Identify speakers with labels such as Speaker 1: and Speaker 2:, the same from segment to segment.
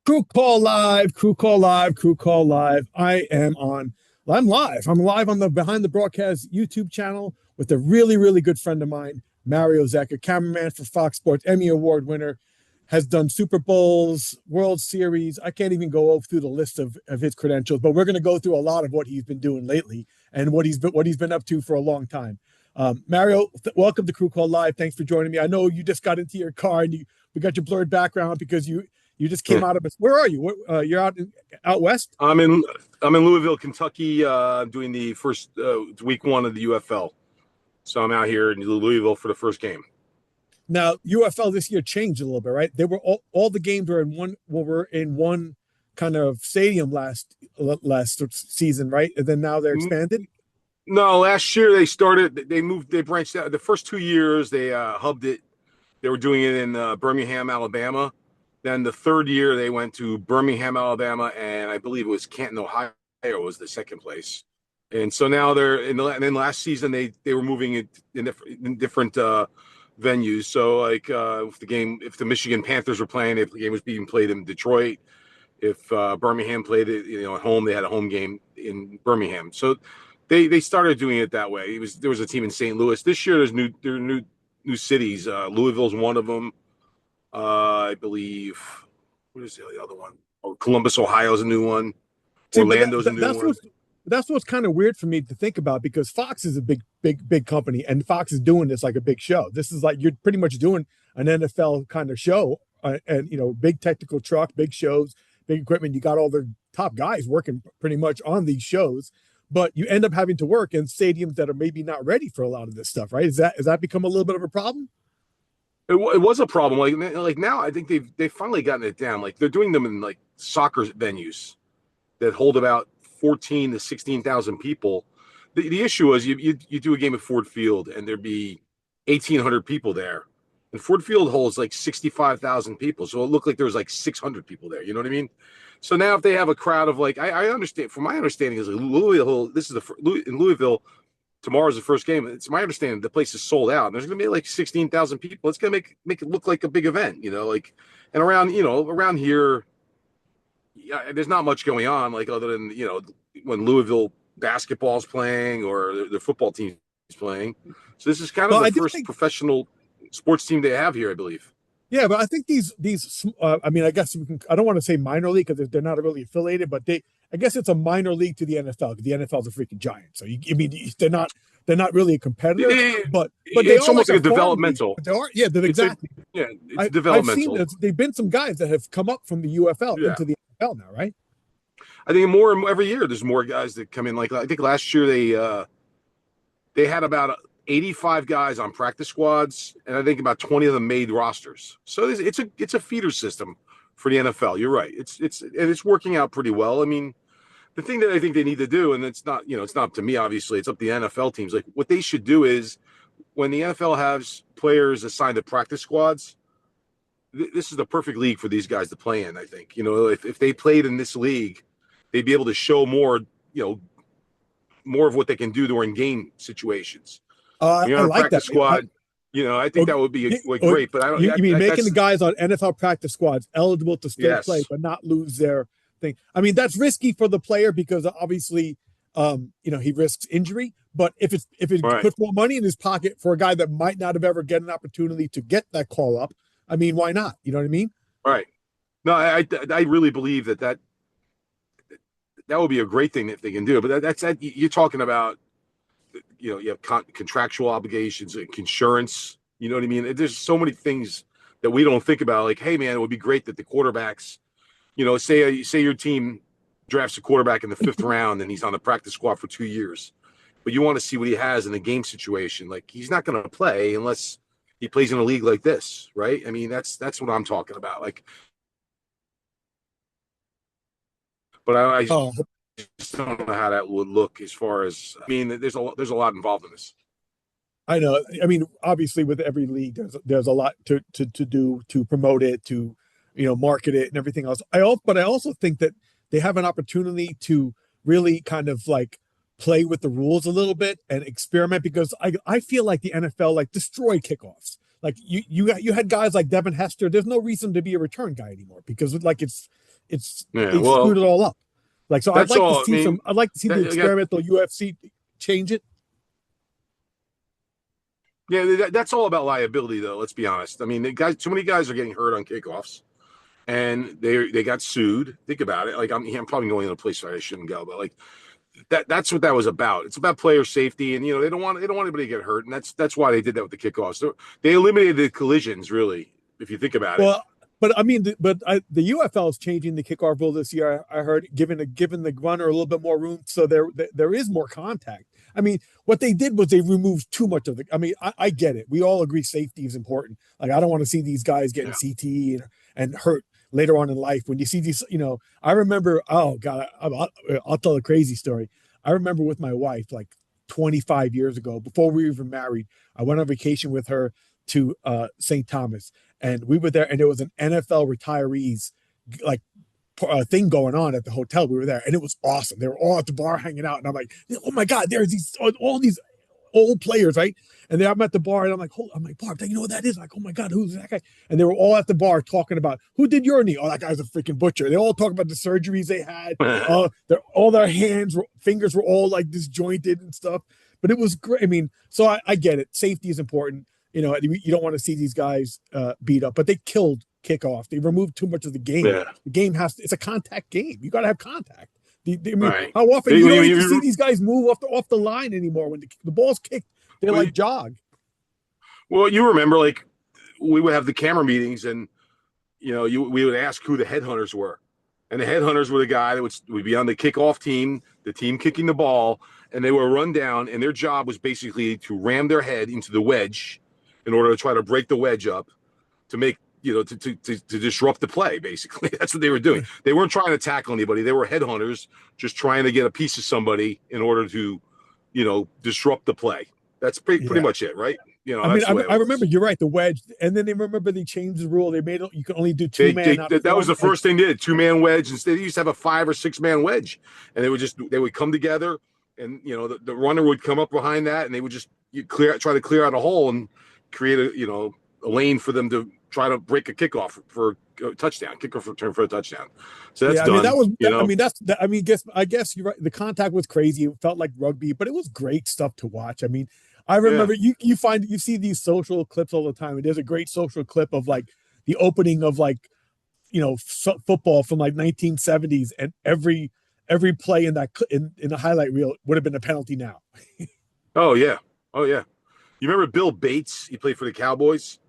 Speaker 1: Crew call live, crew call live, crew call live. I'm live. I'm live on the Behind the Broadcast YouTube channel with a really good friend of mine, Mario Zecca, cameraman for Fox Sports, Emmy Award winner, has done Super Bowls, World Series. I can't even go through the list of his credentials, but we're going to go through a lot of what he's been doing lately and what he's been up to for a long time. Mario, welcome to Crew Call Live. Thanks for joining me. I know you just got into your car and we got your blurred background because you just came out of Where are you? You're out west?
Speaker 2: I'm in Louisville, Kentucky, doing the first week one of the UFL. So I'm out here in Louisville for the first game.
Speaker 1: Now, UFL this year changed a little bit, right? They were all the games were in one kind of stadium last season, right? And then now they're expanded.
Speaker 2: No, last year they branched out. The first 2 years they hubbed it. They were doing it in Birmingham, Alabama. Then the third year they went to Birmingham, Alabama, and I believe it was Canton, Ohio was the second place. And so now and then last season they were moving it in different venues. So like if the Michigan Panthers were playing, if the game was being played in Detroit, if Birmingham played it, at home, they had a home game in Birmingham. So they started doing it that way. There was a team in St. Louis. This year there are new cities. Louisville's one of them. I believe, what is the other one? Oh, Columbus, Ohio is a new one. Orlando's a new one.
Speaker 1: That's what's kind of weird for me to think about, because Fox is a big company, and Fox is doing this like a big show. This is like you're pretty much doing an NFL kind of show, and big technical truck, big shows, big equipment. You got all the top guys working pretty much on these shows, but you end up having to work in stadiums that are maybe not ready for a lot of this stuff, right? Has that become a little bit of a problem?
Speaker 2: It was a problem. Like now, I think they've finally gotten it down. Like they're doing them in like soccer venues that hold about 14 to 16,000 people. The issue is you do a game at Ford Field and there'd be 1,800 people there, and Ford Field holds like 65,000 people. So it looked like there was like 600 people there. You know what I mean? So now if they have a crowd of like, I understand. From my understanding is like Louisville. In Louisville. Tomorrow's the first game. It's my understanding the place is sold out. There's going to be like 16,000 people. It's going to make it look like a big event, and around here, yeah, there's not much going on, like other than, when Louisville basketball's playing or the football team's playing. So this is kind of the first professional sports team they have here, I believe.
Speaker 1: Yeah, but I think these I guess I don't want to say minor league because they're not really affiliated, but I guess it's a minor league to the NFL because the NFL is a freaking giant. So they're not really a competitor, but
Speaker 2: it's almost like a developmental.
Speaker 1: Exactly.
Speaker 2: It's developmental.
Speaker 1: I've seen there've been some guys that have come up from the UFL into the NFL now, right?
Speaker 2: I think every year there's more guys that come in. Like I think last year they had about 85 guys on practice squads, and I think about 20 of them made rosters. So it's a feeder system for the NFL. You're right. It's working out pretty well. I mean, the thing that I think they need to do, and it's not up to me, obviously, it's up to the NFL teams. Like what they should do is when the NFL has players assigned to practice squads, this is the perfect league for these guys to play in. I think, if they played in this league, they'd be able to show more of what they can do during game situations.
Speaker 1: I like that
Speaker 2: squad. I think that would be great. But I don't.
Speaker 1: You mean making the guys on NFL practice squads eligible to still play, but not lose their thing? I mean, that's risky for the player because obviously, he risks injury. But if it puts more money in his pocket for a guy that might not have ever get an opportunity to get that call up, I mean, why not? You know what I mean?
Speaker 2: Right. No, I really believe that would be a great thing if they can do it. But that's you're talking about. You have contractual obligations, insurance. You know what I mean? There's so many things that we don't think about. Like, hey, man, it would be great that the quarterbacks, say your team drafts a quarterback in the 5th round and he's on the practice squad for 2 years, but you want to see what he has in a game situation. Like, he's not going to play unless he plays in a league like this, right? I mean, that's what I'm talking about. Like, but I just don't know how that would look as far as, I mean, there's a lot involved in this.
Speaker 1: I know. I mean, obviously with every league, there's a lot to do to promote it, to, market it and everything else. But I also think that they have an opportunity to really kind of like play with the rules a little bit and experiment, because I feel like the NFL like destroyed kickoffs. Like you had guys like Devin Hester. There's no reason to be a return guy anymore because like it's
Speaker 2: Yeah,
Speaker 1: they screwed
Speaker 2: well,
Speaker 1: it all up. Like, so I'd
Speaker 2: that's
Speaker 1: like to
Speaker 2: all. I
Speaker 1: see
Speaker 2: mean,
Speaker 1: I'd like to see the
Speaker 2: that, that,
Speaker 1: experimental UFC change it.
Speaker 2: yeah, that's all about liability, though. Let's be honest. I mean, the guys, too many guys are getting hurt on kickoffs, and they got sued. Think about it. Like, I'm probably going in a place where I shouldn't go, but like that's what that was about. It's about player safety, and they don't want anybody to get hurt, and that's why they did that with the kickoffs. So they eliminated the collisions, really, if you think about it.
Speaker 1: Well, but I mean, the UFL is changing the kickoff rule this year. I heard giving the runner a little bit more room, so there is more contact. I mean, what they did was they removed too much of the. I mean, I get it. We all agree safety is important. Like, I don't want to see these guys getting
Speaker 2: Yeah.
Speaker 1: CTE and hurt later on in life. When you see these, I remember. Oh God, I'll tell a crazy story. I remember with my wife, like 25 years ago, before we were even married. I went on vacation with her to St. Thomas, and we were there, and there was an NFL retirees like thing going on at the hotel. We were there, and it was awesome. They were all at the bar hanging out, and I'm like, oh my god, there's these all these old players, right? And then I'm at the bar, and I'm like, Barb, you know what that is? Like, oh my god, who's that guy? And they were all at the bar talking about who did your knee. Oh, that guy's a freaking butcher. They all talk about the surgeries they had. All their fingers were all like disjointed and stuff. But it was great. I mean, so I get it. Safety is important. You don't want to see these guys beat up, but they killed kickoff. They removed too much of the game.
Speaker 2: Yeah.
Speaker 1: The game it's a contact game. You got to have contact. I mean,
Speaker 2: Right.
Speaker 1: how often you don't even see these guys move off the line anymore when the ball's kicked? They like jog.
Speaker 2: Well, you remember, like, we would have the camera meetings, and we would ask who the headhunters were, and the headhunters were the guy that would be on the kickoff team, the team kicking the ball, and they were run down, and their job was basically to ram their head into the wedge in order to try to break the wedge up to make to disrupt the play. Basically, that's what they were doing. They weren't trying to tackle anybody. They were headhunters, just trying to get a piece of somebody in order to disrupt the play. That's pretty much it, right?
Speaker 1: I mean, I remember you're right, the wedge, and then they changed the rule. They made it you can only do two man.
Speaker 2: That was the first thing they did, 2-man wedge. Instead, they used to have a 5 or 6 man wedge, and they would come together, and the runner would come up behind that, and they would just try to clear out a hole and create a lane for them to try to break a kickoff for a touchdown, kickoff return for a touchdown. So that's done.
Speaker 1: I guess you're right. The contact was crazy. It felt like rugby, but it was great stuff to watch. I mean, I remember you see these social clips all the time, and there's a great social clip of like the opening of like football from like 1970s, and every play in that in the highlight reel would have been a penalty now.
Speaker 2: Oh yeah. You remember Bill Bates? He played for the Cowboys.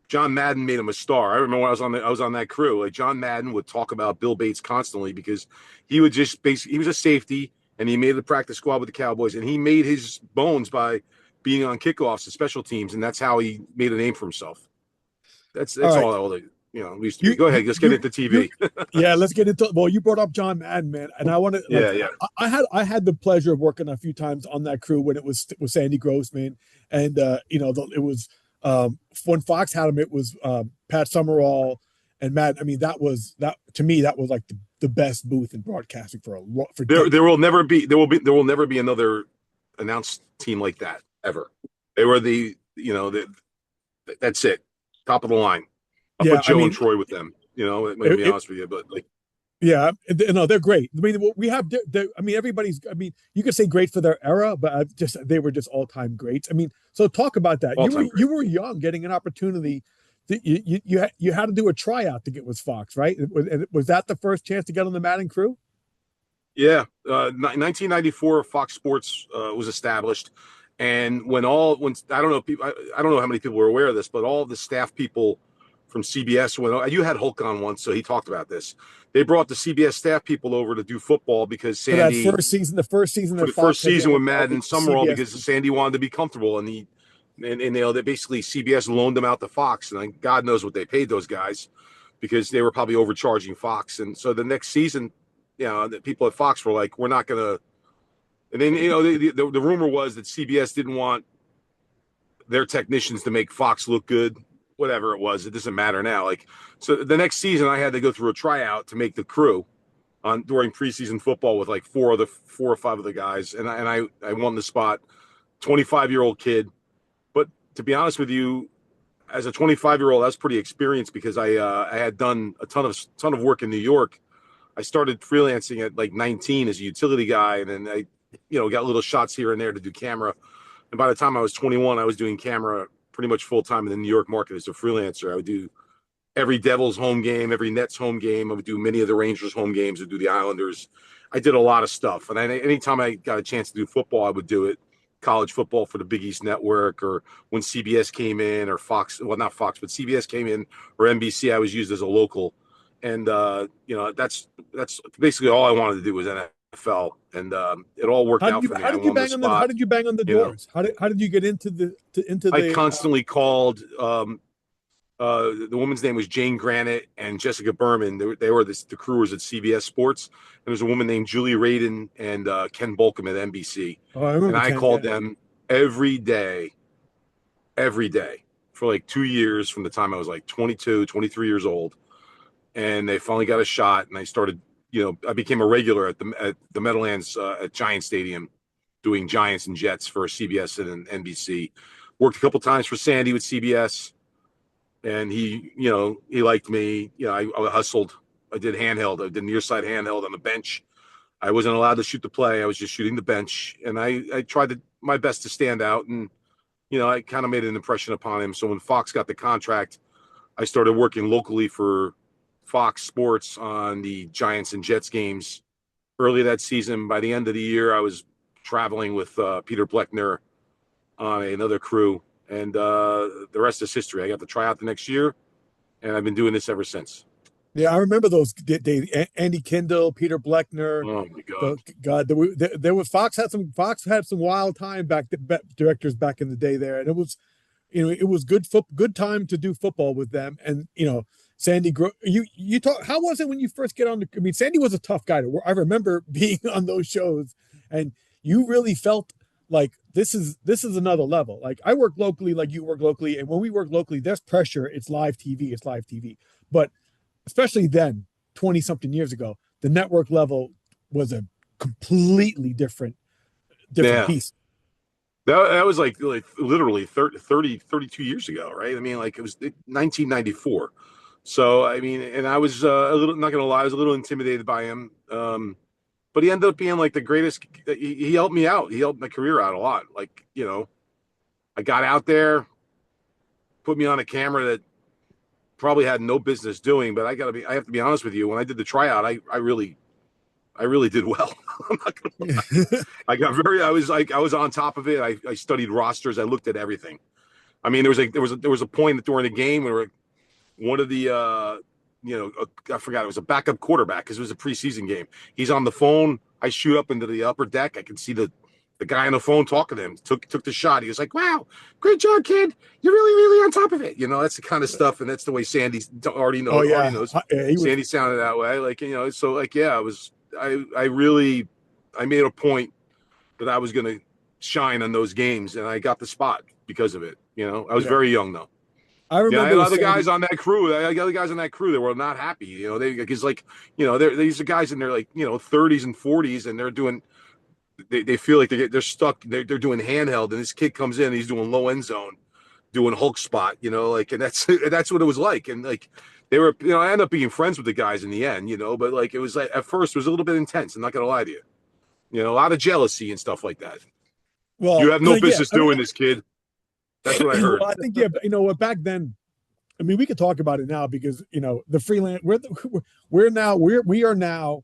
Speaker 2: John Madden made him a star. I remember when I was on that crew. Like, John Madden would talk about Bill Bates constantly because he would just he was a safety, and he made the practice squad with the Cowboys, and he made his bones by being on kickoffs and special teams, and that's how he made a name for himself. That's all we used to be. Go ahead, let's get into TV.
Speaker 1: Yeah, let's get into. Well, you brought up John Madden, man, and I want to.
Speaker 2: Yeah.
Speaker 1: I had the pleasure of working a few times on that crew when it was with Sandy Grossman, and it was when Fox had him. It was Pat Summerall and Madden. I mean, that to me that was like the best booth in broadcasting for
Speaker 2: there will never be another announced team like that ever. They were that's it, top of the line. I'll put Joe and Troy with them. To be honest with you, but like.
Speaker 1: Yeah, no, they're great. I mean, we have. I mean, everybody's. I mean, you could say great for their era, but they were just all-time greats. I mean, so talk about that. You were young, getting an opportunity. You had to do a tryout to get with Fox, right? Was that the first chance to get on the Madden crew?
Speaker 2: Yeah, 1994, Fox Sports was established, and when I don't know how many people were aware of this, but all the staff people from CBS you had Hulk on once, so he talked about this. They brought the CBS staff people over to do football because Sandy
Speaker 1: the first season
Speaker 2: with Madden and Summerall, because Sandy wanted to be comfortable, and they basically CBS loaned them out to Fox, and God knows what they paid those guys because they were probably overcharging Fox, and so the next season, the people at Fox were like, we're not gonna. And then the rumor was that CBS didn't want their technicians to make Fox look good. Whatever it was, it doesn't matter now. Like, so the next season, I had to go through a tryout to make the crew during preseason football with like 4 or 5 of the guys, and I won the spot. 25-year-old kid, but to be honest with you, as a 25-year-old, I was pretty experienced because I had done a ton of work in New York I started freelancing at like 19 as a utility guy, and then I, got little shots here and there to do camera. And by the time I was 21, I was doing camera pretty much full time in the New York market as a freelancer. I would do every Devils home game, every Nets home game. I would do many of the Rangers home games. I would do the Islanders. I did a lot of stuff. And anytime I got a chance to do football, I would do it. College football for the Big East Network, or when CBS came in, or Fox, well, not Fox, but CBS came in, or NBC, I was used as a local. And, that's basically all I wanted to do was NFL. And it all worked out for me. I won the spot.
Speaker 1: How did you bang on the doors? How did you get into the
Speaker 2: I constantly called. The woman's name was Jane Granite and Jessica Berman. They were the crewers at CBS Sports. And there's a woman named Julie Radin and Ken Bolcom at NBC.
Speaker 1: Oh, I remember.
Speaker 2: And I called them every day for like 2 years, from the time I was like 22, 23 years old. And they finally got a shot, and I started, I became a regular at the Meadowlands at Giant Stadium, doing Giants and Jets for CBS and NBC. Worked a couple times for Sandy with CBS. And he liked me. I hustled. I did handheld. I did near side handheld on the bench. I wasn't allowed to shoot the play. I was just shooting the bench. And I tried my best to stand out. And, I kind of made an impression upon him. So when Fox got the contract, I started working locally for Fox Sports on the Giants and Jets games early that season. By the end of the year, I was traveling with Peter Bleckner on another crew. And the rest is history. I got to try out the next year, and I've been doing this ever since.
Speaker 1: Yeah, I remember those days. Andy Kindle, Peter Bleckner.
Speaker 2: Oh my God!
Speaker 1: There was Fox had some wild time directors back in the day there, and it was, it was good time to do football with them. And Sandy, you talk. How was it when you first get on the? I mean, Sandy was a tough guy to work. I remember being on those shows, and you really felt like this is another level. Like, I work locally, like you work locally, and when we work locally, there's pressure. It's live TV. But especially then, 20 something years ago, the network level was a completely different piece.
Speaker 2: That was like literally 32 years ago, right? I mean, like, it was 1994. So, I mean, and I was a little, not going to lie, I was a little intimidated by him. But he ended up being like the greatest. He helped me out. He helped my career out a lot. Like, I got out there, put me on a camera that probably had no business doing. But I have to be honest with you. When I did the tryout, I really did well. I'm not gonna lie. I was on top of it. I studied rosters. I looked at everything. I mean, there was a point during the game where one of the I forgot, it was a backup quarterback because it was a preseason game. He's on the phone. I shoot up into the upper deck. I can see the guy on the phone talking to him. Took the shot. He was like, "Wow, great job, kid. You're really on top of it." That's the kind of stuff, and that's the way Sandy already knows.
Speaker 1: Oh, yeah.
Speaker 2: Already knows. Sandy sounded that way. Like, so like, yeah, I made a point that I was going to shine on those games, and I got the spot because of it. I was very young though.
Speaker 1: I remember
Speaker 2: I had other guys on that crew. That were not happy. Because these are guys in their 30s and 40s, and they're doing. They feel like they're stuck. They're doing handheld, and this kid comes in. He's doing low end zone, doing Hulk spot. And that's what it was like. And like, they were. I ended up being friends with the guys in the end. But like, it was like, at first it was a little bit intense. I'm not gonna lie to you. A lot of jealousy and stuff like that. Well, you have no business doing this, kid. That's what I heard.
Speaker 1: Well, I think, back then, I mean, we could talk about it now because, the freelance, we are now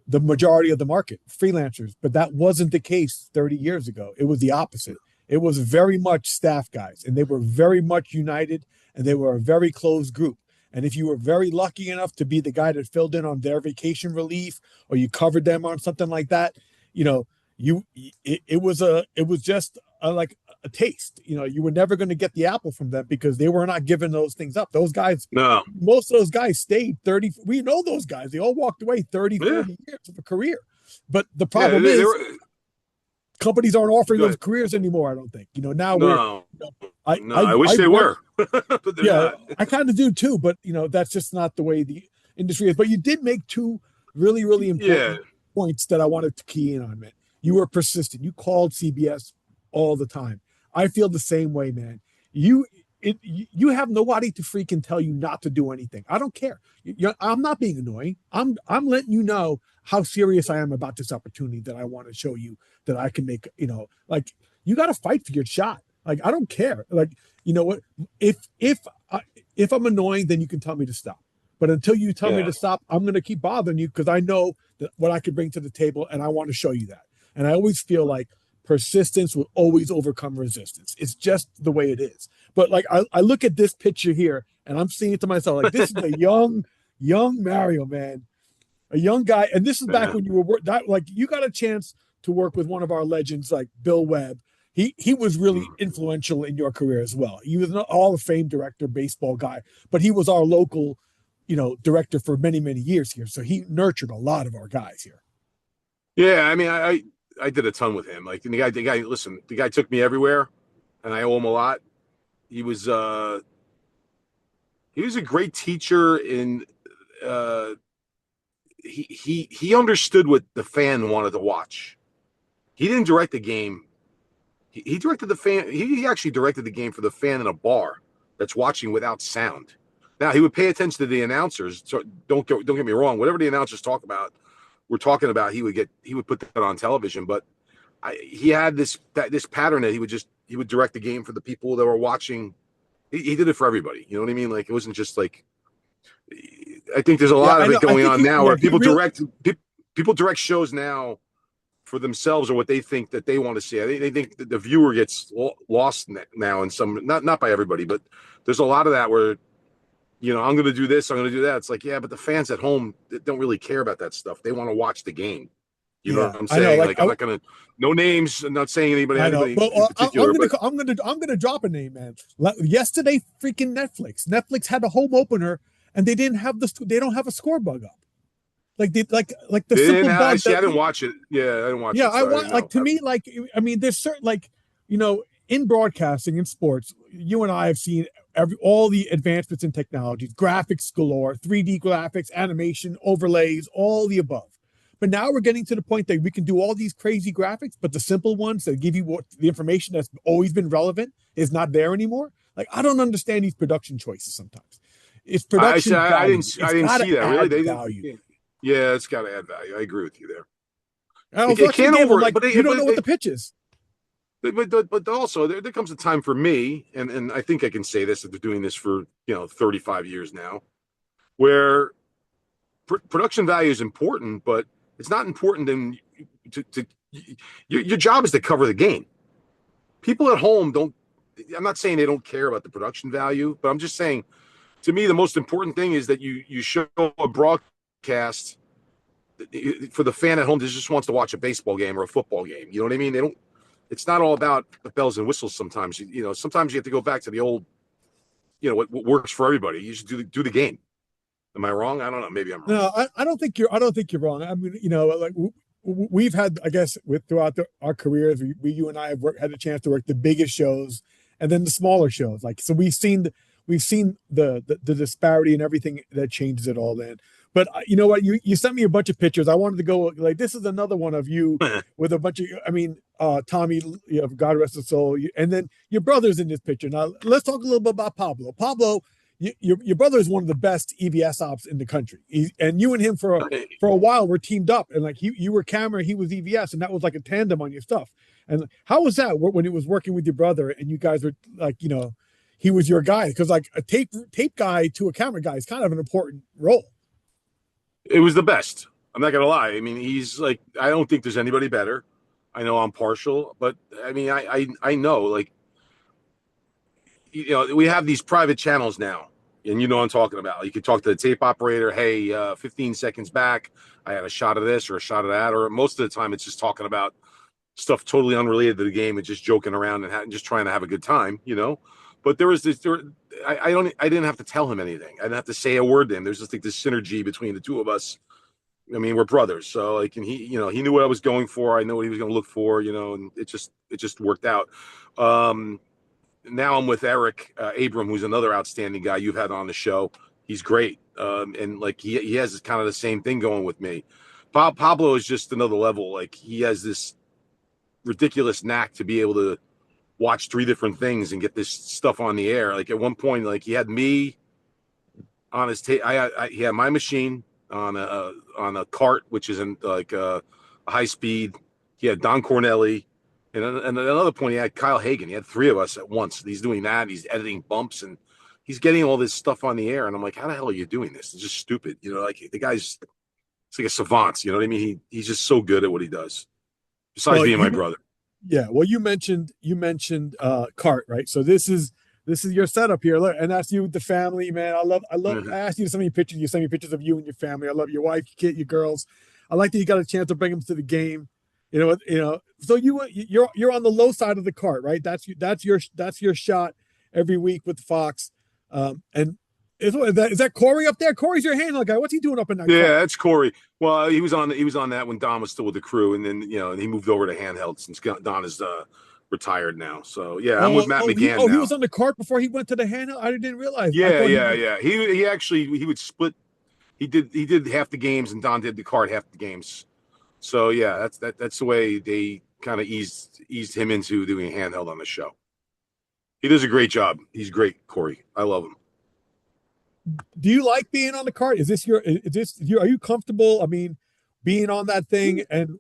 Speaker 1: the majority of the market, freelancers, but that wasn't the case 30 years ago. It was the opposite. It was very much staff guys, and they were very much united, and they were a very close group. And if you were very lucky enough to be the guy that filled in on their vacation relief, or you covered them on something like that, it was just like a taste. You were never going to get the apple from them because they were not giving those things up. Those guys,
Speaker 2: no,
Speaker 1: most of those guys stayed 30. We know those guys. They all walked away 30, 40 years of a career. But the problem is companies aren't offering those careers anymore. I don't think. Now
Speaker 2: I wish they were. But
Speaker 1: yeah, I kind of do too. But that's just not the way the industry is. But you did make two really, really important points that I wanted to key in on, man. You were persistent. You called CBS all the time. I feel the same way, man. you have nobody to freaking tell you not to do anything. I don't care. I'm not being annoying. I'm letting you know how serious I am about this opportunity that I want to show you that I can make. Like you got to fight for your shot. Like I don't care. Like you know what? If I'm annoying, then you can tell me to stop. But until you tell me to stop, I'm going to keep bothering you because I know that what I can bring to the table, and I want to show you that. And I always feel like persistence will always overcome resistance. It's just the way it is. But like I look at this picture here, and I'm seeing it to myself like this is a young Mario, man, a young guy. And this is back when you were like you got a chance to work with one of our legends like Bill Webb. He was really influential in your career as well. He was an Hall of Fame director, baseball guy, but he was our local, director for many, many years here. So he nurtured a lot of our guys here.
Speaker 2: Yeah, I mean, I did a ton with him. Like listen, the guy took me everywhere, and I owe him a lot. He was a great teacher in he understood what the fan wanted to watch. He didn't direct the game. He directed the fan. He actually directed the game for the fan in a bar that's watching without sound. Now he would pay attention to the announcers. So don't get me wrong. Whatever the announcers talk about, we're talking about. He would put that on television. But he had this pattern that he would direct the game for the people that were watching. He did it for everybody. You know what I mean? Like it wasn't just like. I think there's a lot of it going on now where people direct shows now for themselves or what they think that they want to see. I think they think that the viewer gets lost now in some, not by everybody, but there's a lot of that where, I'm going to do this, I'm going to do that. It's like, yeah, but the fans at home don't really care about that stuff. They want to watch the game. You know what I'm saying?
Speaker 1: Know,
Speaker 2: like I'm not going to, no names, I'm not saying anybody in particular.
Speaker 1: I'm going to drop a name, man. Yesterday, freaking Netflix had a home opener and they don't have a score bug up. Like the simple bug.
Speaker 2: I didn't watch it. Yeah, I didn't watch it.
Speaker 1: Yeah, I want like to me, like I mean, there's certain in broadcasting in sports, you and I have seen all the advancements in technologies, graphics galore, 3D graphics, animation, overlays, all the above. But now we're getting to the point that we can do all these crazy graphics, but the simple ones that give you the information that's always been relevant is not there anymore. Like I don't understand these production choices sometimes. It's production.
Speaker 2: I didn't see that. Really, they
Speaker 1: value.
Speaker 2: Yeah, it's got to add value. I agree with you there.
Speaker 1: It can't over. Like, you don't know what the pitch is.
Speaker 2: But also there comes a time for me, and I think I can say this after doing this for 35 years now, where production value is important, but it's not important your job is to cover the game. People at home don't. I'm not saying they don't care about the production value, but I'm just saying, to me, the most important thing is that you show a broadcast for the fan at home that just wants to watch a baseball game or a football game. You know what I mean? They don't. It's not all about the bells and whistles. Sometimes sometimes you have to go back to the old. What works for everybody. You should do the game. Am I wrong? I don't know. Maybe I'm wrong.
Speaker 1: No, I don't think you're wrong. I mean, like we've had, I guess, throughout our careers, you and I have had a chance to work the biggest shows and then the smaller shows. Like so, we've seen the disparity and everything that changes it all. Then, but you know what? You sent me a bunch of pictures. I wanted to go like this is another one of you with a bunch of. I mean, Tommy, God rest his soul, and then your brother's in this picture. Now let's talk a little bit about Pablo. Pablo, your brother is one of the best EVS ops in the country, and you and him for a while were teamed up, and like you were camera, he was EVS, and that was like a tandem on your stuff. And how was that when it was working with your brother and you guys were like, he was your guy? Because like a tape guy to a camera guy is kind of an important role.
Speaker 2: It was the best. I'm not gonna lie. I mean, he's like, I don't think there's anybody better. I know I'm partial, but I mean, I know, like, we have these private channels now, and what I'm talking about. You can talk to the tape operator. Hey, 15 seconds back, I had a shot of this or a shot of that, or most of the time it's just talking about stuff totally unrelated to the game and just joking around and just trying to have a good time, But there was this. I didn't have to tell him anything. I didn't have to say a word to him. There's just like this synergy between the two of us. I mean, we're brothers, so like, and he knew what I was going for. I know what he was going to look for, and it just worked out. Now I'm with Eric Abram, who's another outstanding guy you've had on the show. He's great, and like he has kind of the same thing going with me. Pablo is just another level. Like he has this ridiculous knack to be able to watch three different things and get this stuff on the air. Like at one point, like he had me on his tape. He had my machine on a cart, which is in like a high speed. He had Don Cornelli, and at another point he had Kyle Hagan. He had three of us at once. He's doing that. He's editing bumps and he's getting all this stuff on the air. And I'm like, how the hell are you doing this? It's just stupid. You know, like the guy's it's like a savant. You know what I mean? He's just so good at what he does. Besides
Speaker 1: Well,
Speaker 2: being my brother.
Speaker 1: yeah. Well, you mentioned cart, right? So this is your setup here. Look, and that's you with the family, man. I love. I asked you to send me pictures. You send me pictures of you and your family. I love your wife, your kid, your girls. I like that you got a chance to bring them to the game. So you're on the low side of the cart, right? That's your shot every week with Fox. And is that Corey up there? Corey's your handheld guy. What's he doing up in that
Speaker 2: Yeah,
Speaker 1: cart?
Speaker 2: that's Corey. Well, he was on that when Don was still with the crew, and then and he moved over to handheld since Don is retired now. So yeah, I'm with Matt McGann
Speaker 1: He
Speaker 2: now.
Speaker 1: was on the cart before he went to the handheld. I didn't realize. I
Speaker 2: Yeah,
Speaker 1: thought he
Speaker 2: yeah,
Speaker 1: was.
Speaker 2: yeah. He actually he would split. He did half the games, and Don did the card half the games. So yeah, that's the way they kind of eased him into doing handheld on the show. He does a great job. He's great, Corey. I love him.
Speaker 1: Do you like being on the cart? Are you comfortable? I mean, being on that thing, and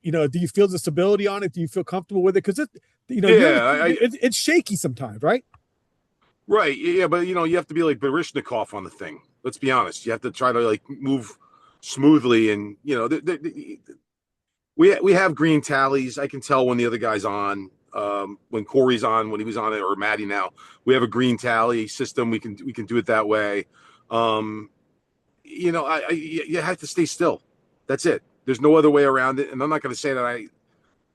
Speaker 1: do you feel the stability on it? Do you feel comfortable with it? Because
Speaker 2: Yeah,
Speaker 1: it's shaky sometimes, right?
Speaker 2: right. Yeah, but you have to be like Barishnikov on the thing. Let's be honest. You have to try to like move smoothly, and we have green tallies. I can tell when the other guy's on. When Corey's on, when he was on it, or Maddie now, we have a green tally system. We can do it that way. Um, you have to stay still. That's it. There's no other way around it. And I'm not going to say that I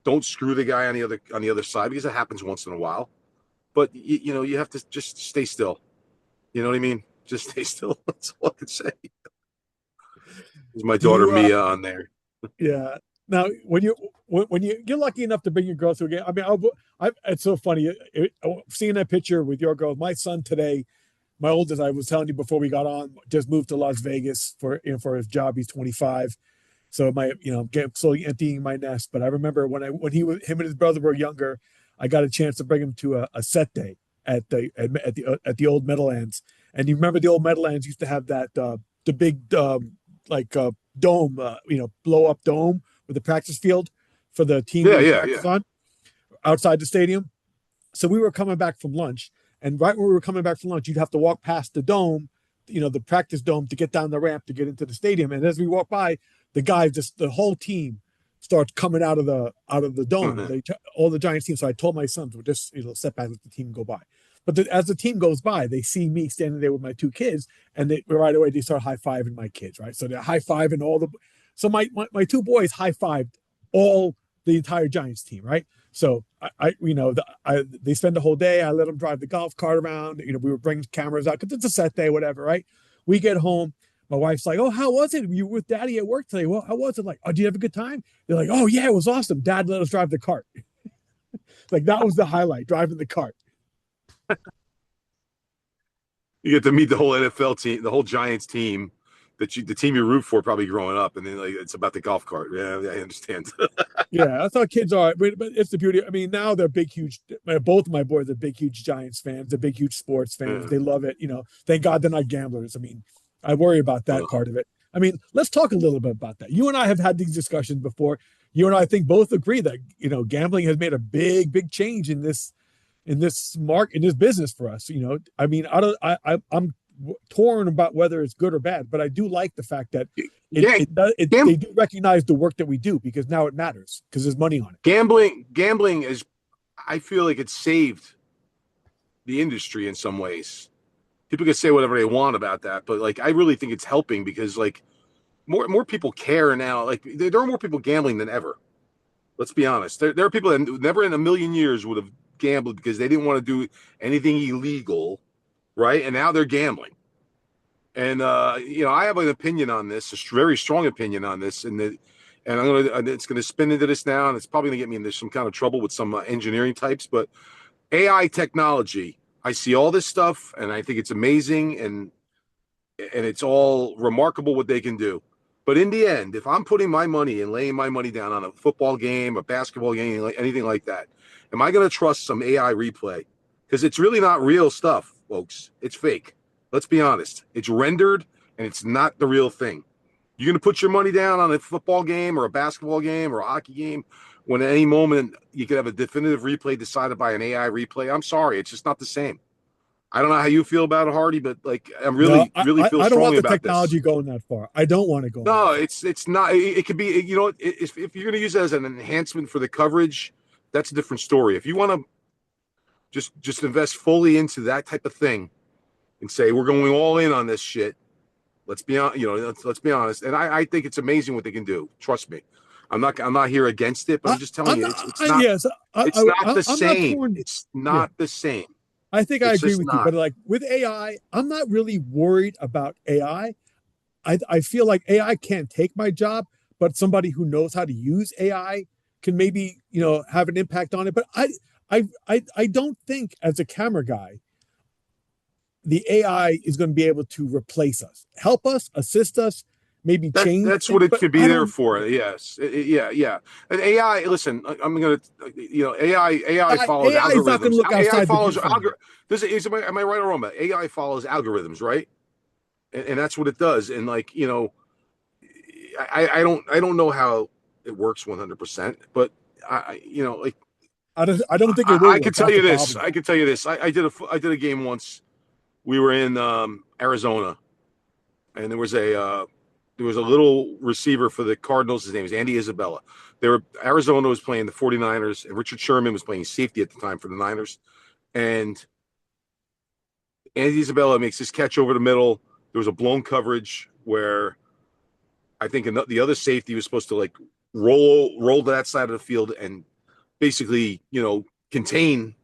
Speaker 2: don't screw the guy on the other side because it happens once in a while. But you have to just stay still. You know what I mean? Just stay still. That's all I can say. There's my
Speaker 1: Do
Speaker 2: daughter
Speaker 1: you?
Speaker 2: Mia on there.
Speaker 1: Yeah. Now, when you're lucky enough to bring your girl to a game, I mean, it's so funny seeing that picture with your girl. My son today, my oldest, I was telling you before we got on, just moved to Las Vegas for his job. He's 25. So get slowly emptying my nest. But I remember him and his brother were younger, I got a chance to bring him to a set day at the old Meadowlands. And you remember the old Meadowlands used to have that the big like dome, blow up dome with the practice field for the team
Speaker 2: Yeah,
Speaker 1: to
Speaker 2: yeah,
Speaker 1: practice
Speaker 2: yeah.
Speaker 1: on outside the stadium. So we were coming back from lunch, and right when we were coming back from lunch, you'd have to walk past the dome, the practice dome, to get down the ramp to get into the stadium. And as we walk by, the whole team starts coming out of the dome. All the Giants teams. So I told my sons, "We'll just step back, let the team go by." But as the team goes by, they see me standing there with my two kids, and right away they start high fiving my kids. Right, so they're high fiving all the. So my two boys high fived all the entire Giants team. Right. So they spend the whole day. I let them drive the golf cart around. We would bring cameras out because it's a set day, whatever. Right. We get home. My wife's like, "Oh, how was it? You were with Daddy at work today? Well, how was it?" Like, "Oh, do you have a good time?" They're like, "Oh yeah, it was awesome. Dad let us drive the cart." Like that was the highlight, driving the cart.
Speaker 2: You get to meet the whole NFL team, the whole Giants team, the team you root for probably growing up, and then like it's about the golf cart. Yeah, I understand.
Speaker 1: Yeah, that's how kids are. But it's the beauty. I mean, now they're big, huge. Both of my boys are big, huge Giants fans. They're big, huge sports fans.
Speaker 2: Yeah.
Speaker 1: They love it. Thank God they're not gamblers. I mean, I worry about that part of it. I mean, let's talk a little bit about that. You and I have had these discussions before. You and I think both agree that gambling has made a big, big change in this business for us. I mean, I'm torn about whether it's good or bad, but I do like the fact that
Speaker 2: Yeah,
Speaker 1: they do recognize the work that we do because now it matters because there's money on it.
Speaker 2: gambling is. I feel like it saved the industry in some ways. People can say whatever they want about that, but like I really think it's helping because like more people care now. Like there are more people gambling than ever. Let's be honest. There are people that never in a million years would have gambled because they didn't want to do anything illegal, right? And now they're gambling. And I have an opinion on this, a very strong opinion on this, and it's gonna spin into this now, and it's probably gonna get me into some kind of trouble with some engineering types. But AI technology, I see all this stuff, and I think it's amazing, and it's all remarkable what they can do. But in the end, if I'm putting my money and laying my money down on a football game, a basketball game, like anything like that, am I going to trust some AI replay? Because it's really not real stuff, folks. It's fake. Let's be honest. It's rendered and it's not the real thing. You're going to put your money down on a football game or a basketball game or a hockey game when at any moment you could have a definitive replay decided by an AI replay. I'm sorry. It's just not the same. I don't know how you feel about it, Hardy, but like I'm
Speaker 1: No,
Speaker 2: really, really feel
Speaker 1: I don't want
Speaker 2: strongly
Speaker 1: the
Speaker 2: about this.
Speaker 1: technology going that far. I don't want it going that
Speaker 2: No,
Speaker 1: far.
Speaker 2: it's not. It could be. You know, if you're going to use it as an enhancement for the coverage, that's a different story. If you want to just invest fully into that type of thing and say we're going all in on this shit, let's be on. You know, let's be honest. And I think it's amazing what they can do. Trust me. I'm not here against it, but I'm just telling
Speaker 1: I'm
Speaker 2: you,
Speaker 1: not.
Speaker 2: it's
Speaker 1: I,
Speaker 2: not the
Speaker 1: I'm not
Speaker 2: same.
Speaker 1: torn.
Speaker 2: It's
Speaker 1: Yeah,
Speaker 2: not the same.
Speaker 1: I think I
Speaker 2: It's
Speaker 1: agree
Speaker 2: just
Speaker 1: with you.
Speaker 2: not.
Speaker 1: But like with AI, I'm not really worried about AI. I feel like AI can't take my job, but somebody who knows how to use AI can maybe have an impact on it. But I don't think as a camera guy the AI is going to be able to replace us, help us, assist us, maybe change
Speaker 2: That's what
Speaker 1: things.
Speaker 2: it
Speaker 1: But
Speaker 2: could be
Speaker 1: I
Speaker 2: there
Speaker 1: don't.
Speaker 2: for. Yes, yeah, yeah. And AI, listen, I'm gonna, AI follows
Speaker 1: AI is not going
Speaker 2: algorithms.
Speaker 1: to look
Speaker 2: AI
Speaker 1: outside the
Speaker 2: follows
Speaker 1: viewfinder.
Speaker 2: am I right or wrong? But AI follows algorithms, right? And that's what it does. And like I don't know how it works 100%, but like
Speaker 1: I don't think it will
Speaker 2: I
Speaker 1: work.
Speaker 2: could tell
Speaker 1: That's
Speaker 2: you
Speaker 1: the
Speaker 2: this.
Speaker 1: problem.
Speaker 2: I could tell you this. I did a game once. We were in Arizona, and there was a little receiver for the Cardinals. His name is Andy Isabella. Arizona was playing the 49ers, and Richard Sherman was playing safety at the time for the Niners. And Andy Isabella makes this catch over the middle. There was a blown coverage where I think the other safety was supposed to like roll to that side of the field and basically contain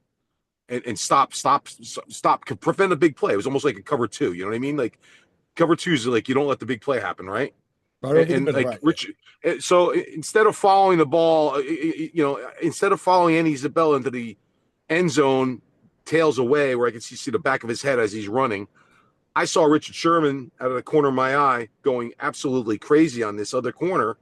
Speaker 2: and stop prevent a big play. It was almost like a cover two. You know what I mean? Like cover two is like you don't let the big play happen, right?
Speaker 1: I don't think it's
Speaker 2: And
Speaker 1: been
Speaker 2: like
Speaker 1: right. Yeah.
Speaker 2: Rich, so instead of following the ball, instead of following Andy Isabella into the end zone, tails away where I can see the back of his head as he's running, I saw Richard Sherman out of the corner of my eye going absolutely crazy on this other corner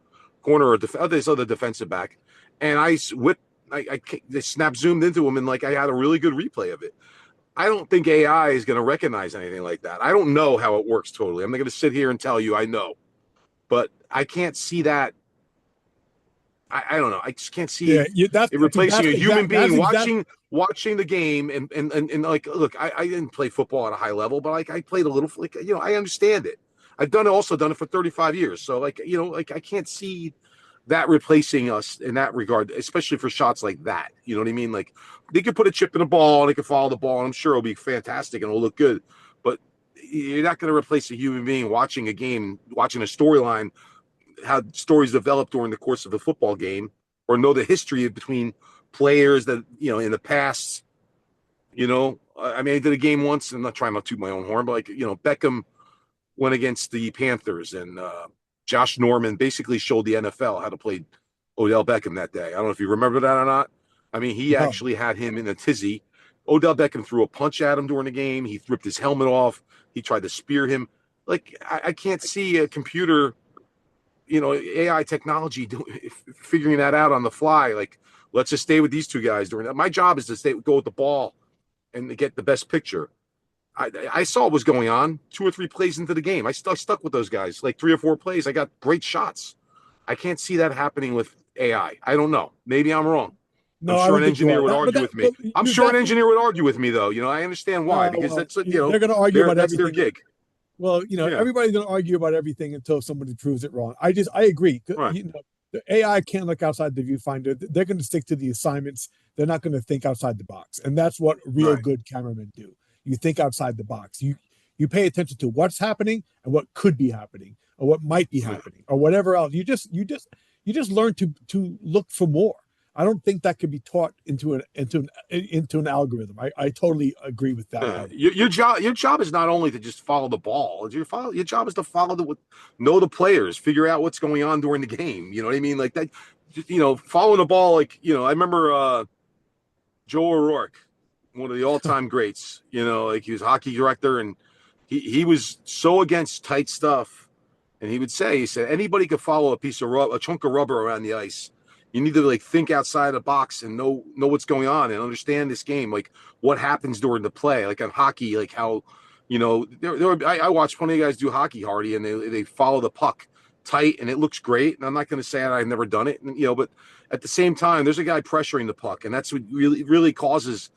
Speaker 2: of this other defensive back, and I whipped. I snap zoomed into him and like I had a really good replay of it. I don't think AI is going to recognize anything like that. I don't know how it works totally. I'm not going to sit here and tell you I know, but I can't see that. I don't know. I just can't
Speaker 1: Yeah,
Speaker 2: see it replacing
Speaker 1: that's
Speaker 2: a human
Speaker 1: exact. That's
Speaker 2: being
Speaker 1: exact.
Speaker 2: watching the game and like look, I didn't play football at a high level, but like I played a little like I understand it. I've done it for 35 years. So like like I can't see that replacing us in that regard, especially for shots like that. You know what I mean? Like they could put a chip in the ball and they could follow the ball, and I'm sure it'll be fantastic and it'll look good. But you're not going to replace a human being watching a game, watching a storyline, how stories develop during the course of a football game, or know the history between players that in the past. I mean, I did a game once. I'm not trying to toot my own horn, but like Beckham went against the Panthers, and Josh Norman basically showed the NFL how to play Odell Beckham that day. I don't know if you remember that or not. I mean, he
Speaker 1: No,
Speaker 2: actually had him in a tizzy. Odell Beckham threw a punch at him during the game. He ripped his helmet off. He tried to spear him. Like I can't see a computer, AI technology figuring that out on the fly. Like, let's just stay with these two guys during that. My job is to go with the ball and to get the best picture. I saw what was going on 2 or 3 plays into the game. I stuck with those guys like 3 or 4 plays. I got great shots. I can't see that happening with AI. I don't know. Maybe I'm wrong. I'm
Speaker 1: no, I
Speaker 2: sure
Speaker 1: don't
Speaker 2: an
Speaker 1: think you
Speaker 2: engineer
Speaker 1: are.
Speaker 2: would
Speaker 1: But
Speaker 2: argue
Speaker 1: that,
Speaker 2: with me.
Speaker 1: but
Speaker 2: I'm
Speaker 1: you're
Speaker 2: sure an
Speaker 1: definitely.
Speaker 2: engineer would argue with me, though. I understand why because
Speaker 1: Well,
Speaker 2: that's
Speaker 1: they're going to argue about
Speaker 2: that's their
Speaker 1: everything.
Speaker 2: gig.
Speaker 1: Well,
Speaker 2: Yeah,
Speaker 1: everybody's going to argue about everything until somebody proves it wrong. I agree.
Speaker 2: right,
Speaker 1: The AI can't look outside the viewfinder. They're going to stick to the assignments. They're not going to think outside the box, and that's what real
Speaker 2: right.
Speaker 1: good cameramen do. You think outside the box. You pay attention to what's happening and what could be happening, or what might be
Speaker 2: Yeah.
Speaker 1: happening, or whatever else. You just learn to look for more. I don't think that could be taught into an algorithm. I totally agree with that element.
Speaker 2: Your job is not only to just follow the ball. Your job is to know the players, figure out what's going on during the game. You know what I mean? Like that. Following the ball. Like I remember Joe O'Rourke, one of the all-time greats. Like he was a hockey director, and he was so against tight stuff and he said anybody could follow a chunk of rubber around the ice. You need to like think outside the box and know what's going on and understand this game, like what happens during the play, like on hockey, like how, I watch plenty of guys do hockey, Hardy, and they follow the puck tight and it looks great. And I'm not going to say that I've never done it, but at the same time, there's a guy pressuring the puck, and that's what really causes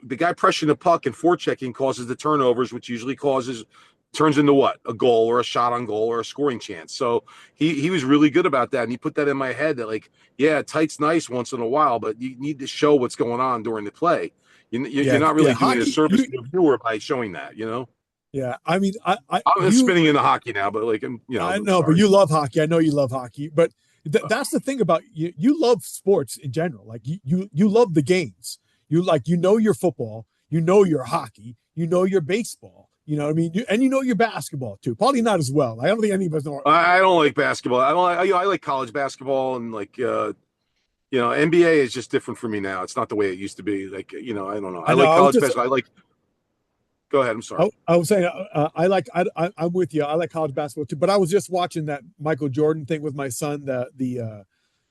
Speaker 2: the guy pressuring the puck and forechecking causes the turnovers, which usually turns into what? A goal or a shot on goal or a scoring chance. So he was really good about that. And he put that in my head that, like, yeah, tight's nice once in a while, but you need to show what's going on during the play. You're not really doing a service to the viewer by showing that,
Speaker 1: Yeah, I mean,
Speaker 2: I'm spinning into hockey now, but like,
Speaker 1: I know, but you love hockey. I know you love hockey, but that's the thing about you. You love sports in general. Like you love the games. You know your football, you know your hockey, you know your baseball. You know what I mean? And you know your basketball too. Probably not as well. I don't think any of us know.
Speaker 2: I don't like basketball. I like college basketball, and like NBA is just different for me now. It's not the way it used to be. Like, I don't know. I like college basketball. Go ahead. I'm sorry.
Speaker 1: I was saying I'm with you. I like college basketball too. But I was just watching that Michael Jordan thing with my son.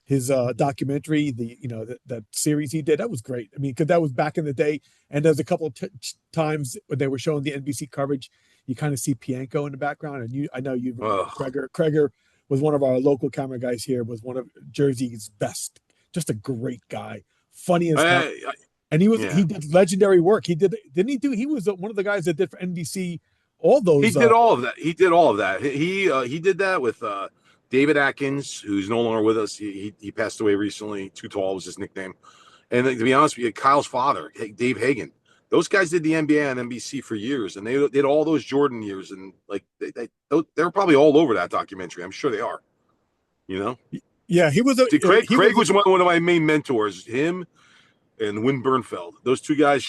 Speaker 1: His documentary, that series he did, that was great. I mean, because that was back in the day, and there's a couple of times when they were showing the NBC coverage, you kind of see Pianko in the background, and I know you Kreger was one of our local camera guys here, was one of Jersey's best, just a great guy, funny as hell. And he did legendary work. He was one of the guys that did for NBC all those.
Speaker 2: He did all of that. He did all of that. He did that with David Atkins, who's no longer with us. He passed away recently. Too Tall was his nickname. And to be honest with you, Kyle's father, Dave Hagan, those guys did the NBA on NBC for years, and they did all those Jordan years, and like they were probably all over that documentary. I'm sure they are.
Speaker 1: Yeah, he was.
Speaker 2: Craig was one of my main mentors. Him and Win Bernfeld. Those two guys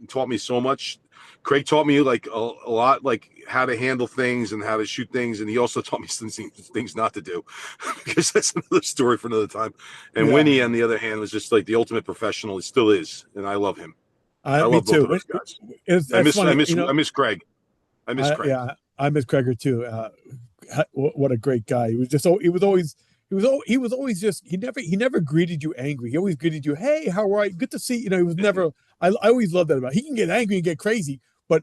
Speaker 2: taught me so much. Craig taught me like a lot, like how to handle things and how to shoot things, and he also taught me some things not to do, because that's another story for another time. And Winnie, on the other hand, was just like the ultimate professional. He still is, and I love him. I love both of those guys. I miss Craig. I miss Craig.
Speaker 1: Yeah, I miss Craig too. What a great guy. He was always just, he never greeted you angry. He always greeted you, hey, how are you? Good to see you. He was never, I always loved that about him. He can get angry and get crazy, but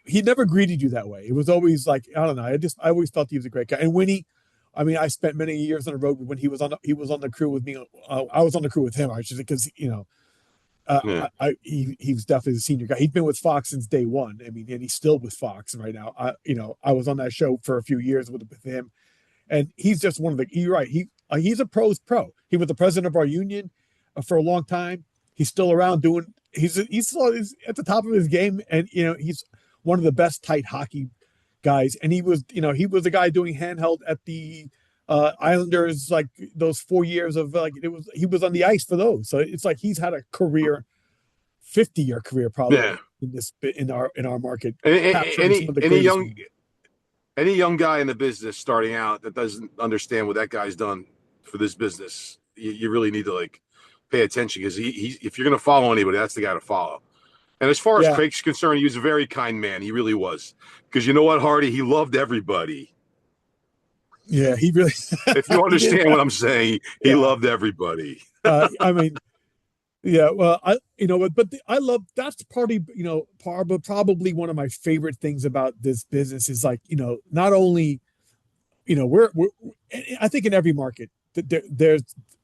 Speaker 1: he never greeted you that way. It was always like, I don't know. I always thought he was a great guy. And Winnie, I mean, I spent many years on the road when he was on the crew with me. I was on the crew with him, actually, because, he was definitely the senior guy. He'd been with Fox since day one. I mean, and he's still with Fox right now. I was on that show for a few years with him. And he's just one of the, you're right. He's a pro's pro. He was the president of our union for a long time. He's still around he's still at the top of his game. And, he's one of the best tight hockey guys. And he was a guy doing handheld at the Islanders, like those 4 years of he was on the ice for those. So it's like, he's had a career, 50-year career probably in our market.
Speaker 2: Any young guy in the business starting out that doesn't understand what that guy's done for this business, you really need to pay attention, because if you're going to follow anybody, that's the guy to follow. And as far as Craig's concerned, he was a very kind man. He really was. Because you know what, Hardy? He loved everybody.
Speaker 1: Yeah, he really.
Speaker 2: If you understand what I'm saying, he loved everybody.
Speaker 1: I mean, yeah, well, I love, that's probably probably one of my favorite things about this business is not only, we're I think in every market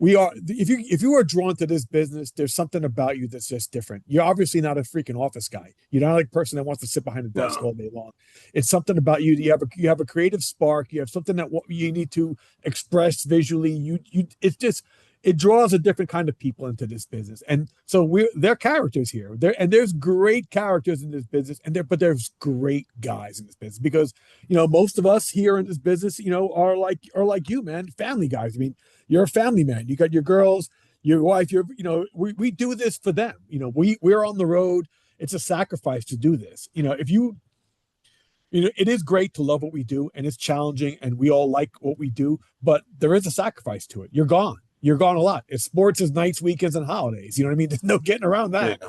Speaker 1: if you are drawn to this business, there's something about you that's just different. You're obviously not a freaking office guy. You're not like a person that wants to sit behind a desk all day long. It's something about you. You have a creative spark. You have something that you need to express visually. It draws a different kind of people into this business. And so they're characters here. There's great characters in this business, but there's great guys in this business, because, most of us here in this business, are like you, man, family guys. I mean, you're a family man. You got your girls, your wife, we do this for them. We're on the road. It's a sacrifice to do this. It is great to love what we do, and it's challenging, and we all like what we do, but there is a sacrifice to it. You're gone a lot. It's sports is nights, weekends, and holidays. You know what I mean? There's no getting around that.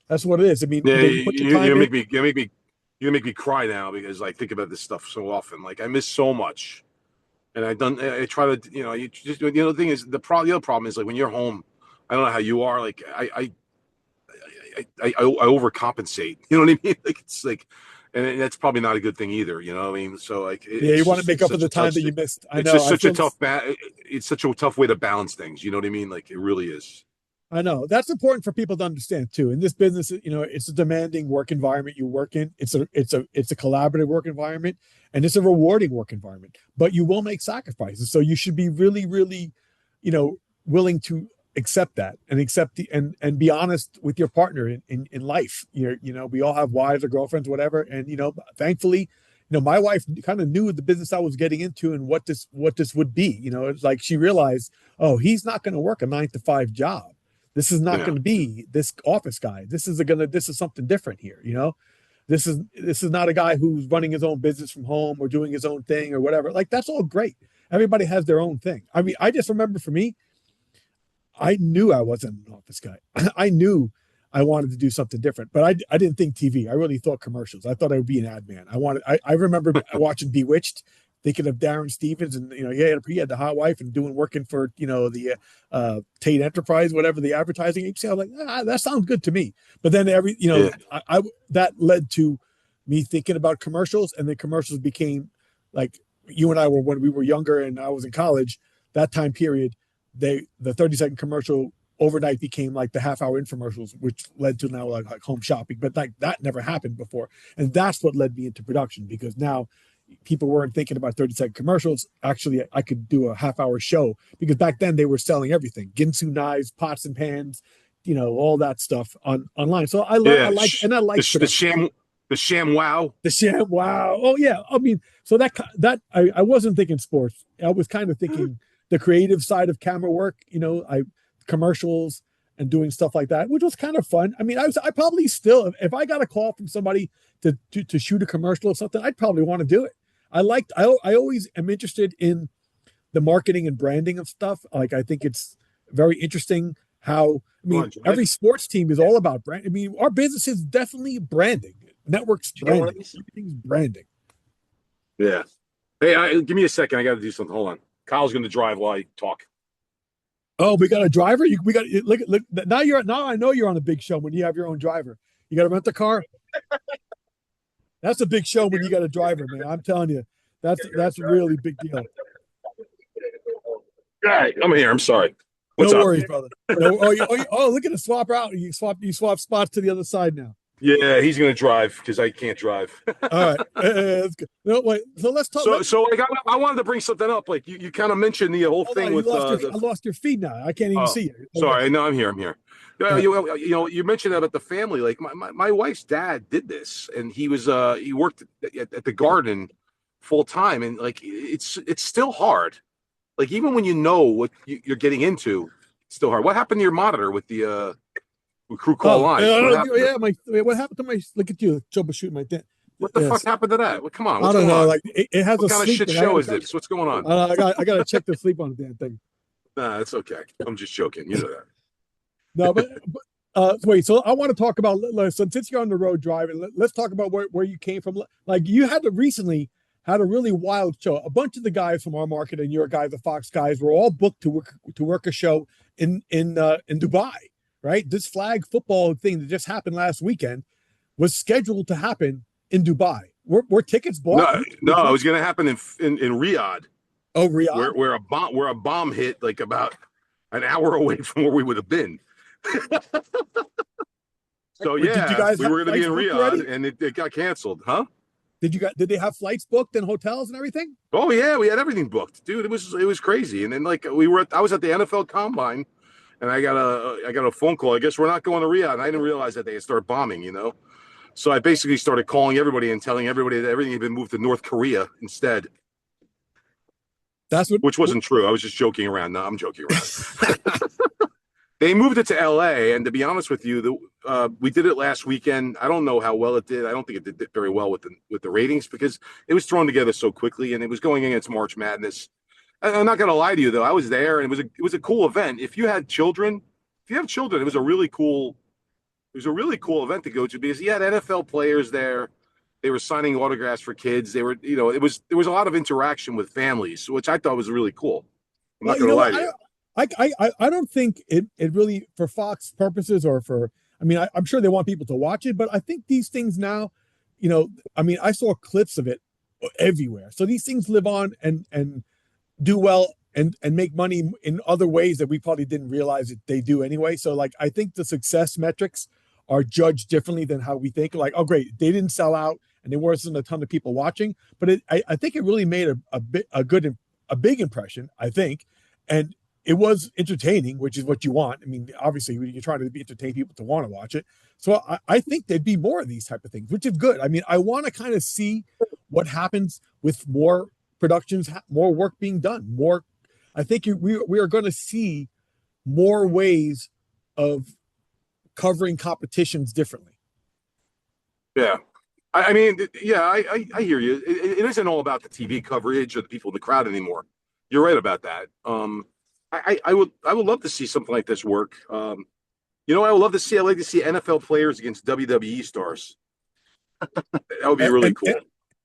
Speaker 1: That's what it is. I mean,
Speaker 2: you make me You're gonna make me cry now because I think about this stuff so often. Like I miss so much, and I try to, you just, the thing is the other problem is like when you're home. I don't know how you are. Like I overcompensate. You know what I mean? Like it's like, and that's probably not a good thing either. You know what I mean? So like
Speaker 1: Yeah, you
Speaker 2: it's
Speaker 1: want to
Speaker 2: just
Speaker 1: make
Speaker 2: it's
Speaker 1: up for
Speaker 2: such
Speaker 1: the
Speaker 2: a
Speaker 1: time
Speaker 2: tough.
Speaker 1: that you missed. I
Speaker 2: It's
Speaker 1: know.
Speaker 2: just
Speaker 1: I
Speaker 2: such a
Speaker 1: feel.
Speaker 2: tough It's such a tough way to balance things. You know what I mean? Like it really is.
Speaker 1: I know that's important for people to understand too. In this business, it's a demanding work environment you work in. It's a collaborative work environment, and it's a rewarding work environment. But you will make sacrifices, so you should be really, really, you know, willing to accept that and accept and be honest with your partner in life. We all have wives or girlfriends, whatever, and thankfully, my wife kind of knew the business I was getting into and what this would be. It's like she realized, oh, he's not going to work a 9 to 5 job. This is not
Speaker 2: Yeah.
Speaker 1: going to be this office guy. This is something different here. This is not a guy who's running his own business from home or doing his own thing or whatever. Like that's all great. Everybody has their own thing. I mean, I just remember for me, I knew I wasn't an office guy. I knew I wanted to do something different, but I didn't think TV. I really thought commercials. I thought I would be an ad man. I remember watching Bewitched, thinking of Darren Stevens, and he had the hot wife and working for the Tate Enterprise, whatever the advertising agency. I was like, that sounds good to me. But then
Speaker 2: Yeah.
Speaker 1: I that led to me thinking about commercials, and then commercials became like you and I were when we were younger, and I was in college. That time period, the 30-second commercial overnight became like the half-hour infomercials, which led to now like home shopping. But like that never happened before, and that's what led me into production because now people weren't thinking about 30-second commercials. Actually, I could do a half-hour show because back then they were selling everything: Ginsu knives, pots and pans, all that stuff online. So I
Speaker 2: Yeah.
Speaker 1: like
Speaker 2: The
Speaker 1: production.
Speaker 2: sham wow.
Speaker 1: The sham, wow. Oh yeah. I mean, so I wasn't thinking sports. I was kind of thinking the creative side of camera work. I commercials and doing stuff like that, which was kind of fun. I mean, I probably still, if I got a call from somebody to shoot a commercial or something, I'd probably want to do it. I always am interested in the marketing and branding of stuff. Like I think it's very interesting how every sports team is all about brand. I mean, our business is definitely branding. Networks branding. Everything's branding.
Speaker 2: Yeah. Hey, give me a second. I got to do something. Hold on. Kyle's going to drive while I talk.
Speaker 1: Oh, we got a driver. We got look. Now I know you're on a big show when you have your own driver. You got to rent a car. That's a big show when you got a driver, man. I'm telling you, that's a really big deal.
Speaker 2: All right, I'm here. I'm sorry. What's
Speaker 1: no
Speaker 2: up?
Speaker 1: worries, brother. Look at the swap out. You swap spots to the other side now.
Speaker 2: Yeah, he's going to drive because I can't drive.
Speaker 1: All right, that's good. No, wait. So let's talk.
Speaker 2: So I wanted to bring something up. Like you kind of mentioned the whole thing with
Speaker 1: I lost your feed now. I can't even see you. Okay.
Speaker 2: Sorry, no, I'm here. I'm here.
Speaker 1: Right.
Speaker 2: You mentioned about the family. Like my wife's dad did this, and he worked at the garden full time, and like it's still hard. Like even when you know what you're getting into, it's still hard. What happened to your monitor with the with Crew Call Live?
Speaker 1: What happened to my? Look at you, troubleshooting my thing.
Speaker 2: What the fuck happened to that? Well, come on.
Speaker 1: I don't know. Like it has
Speaker 2: what
Speaker 1: a
Speaker 2: kind of shit show is this? What's going on?
Speaker 1: I got to check the sleep on the damn thing.
Speaker 2: Nah, it's okay. I'm just joking. You know that.
Speaker 1: No, but wait. So I want to talk about. So since you're on the road driving, let's talk about where you came from. Like you recently had a really wild show. A bunch of the guys from our market and your guys, the Fox guys, were all booked to work a show in Dubai. Right, this flag football thing that just happened last weekend was scheduled to happen in Dubai. Were tickets bought?
Speaker 2: No, it was going to happen in Riyadh.
Speaker 1: Oh, Riyadh,
Speaker 2: where a bomb hit like about an hour away from where we would have been. So yeah, we were going to be in Riyadh, and it got canceled, huh?
Speaker 1: Did they have flights booked and hotels and everything?
Speaker 2: Oh yeah, we had everything booked, dude. It was crazy. And then like I was at the NFL Combine, and I got a phone call. I guess we're not going to Riyadh. And I didn't realize that they had started bombing, So I basically started calling everybody and telling everybody that everything had been moved to North Korea instead. Which wasn't true. I was just joking around. No, I'm joking around. They moved it to LA, and to be honest with you, we did it last weekend. I don't know how well it did. I don't think it did very well with the ratings because it was thrown together so quickly, and it was going against March Madness. I'm not going to lie to you though. I was there, and it was a cool event. If you have children, it was a really cool event to go to because you had NFL players there. They were signing autographs for kids. They were, there was a lot of interaction with families, which I thought was really cool. I'm
Speaker 1: Well,
Speaker 2: not
Speaker 1: you
Speaker 2: going to
Speaker 1: know
Speaker 2: lie
Speaker 1: what?
Speaker 2: to you.
Speaker 1: I don't think it really, for Fox purposes, or for, I mean, I'm sure they want people to watch it, but I think these things now, I mean, I saw clips of it everywhere. So these things live on and do well and make money in other ways that we probably didn't realize that they do anyway. So like, I think the success metrics are judged differently than how we think. Like, oh great, they didn't sell out and there wasn't a ton of people watching, but I think it really made a big impression, I think. And it was entertaining, which is what you want. I mean, obviously you're trying to entertain people to want to watch it. So I think there'd be more of these type of things, which is good. I mean, I want to kind of see what happens with more productions, more work being done, more. I think we are going to see more ways of covering competitions differently.
Speaker 2: Yeah. I mean, yeah, I hear you. It isn't all about the TV coverage or the people in the crowd anymore. You're right about that. I would love to see something like this work. I would love to see. I like to see NFL players against WWE stars. That would be really cool.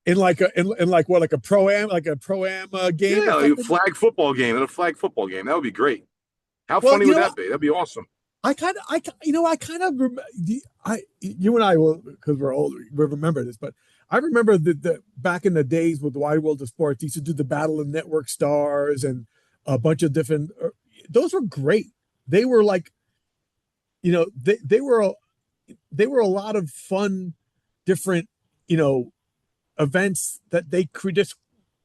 Speaker 1: In like a pro-am, game,
Speaker 2: yeah, like a flag football game and a flag football game. That would be great. How funny would that be? That'd be awesome.
Speaker 1: I kind of, you and I will, because we're older, we remember this, but I remember the back in the days with the Wide World of Sports, they used to do the Battle of Network Stars and a bunch of different, those were great. They were like, they were a lot of fun, different, events that they just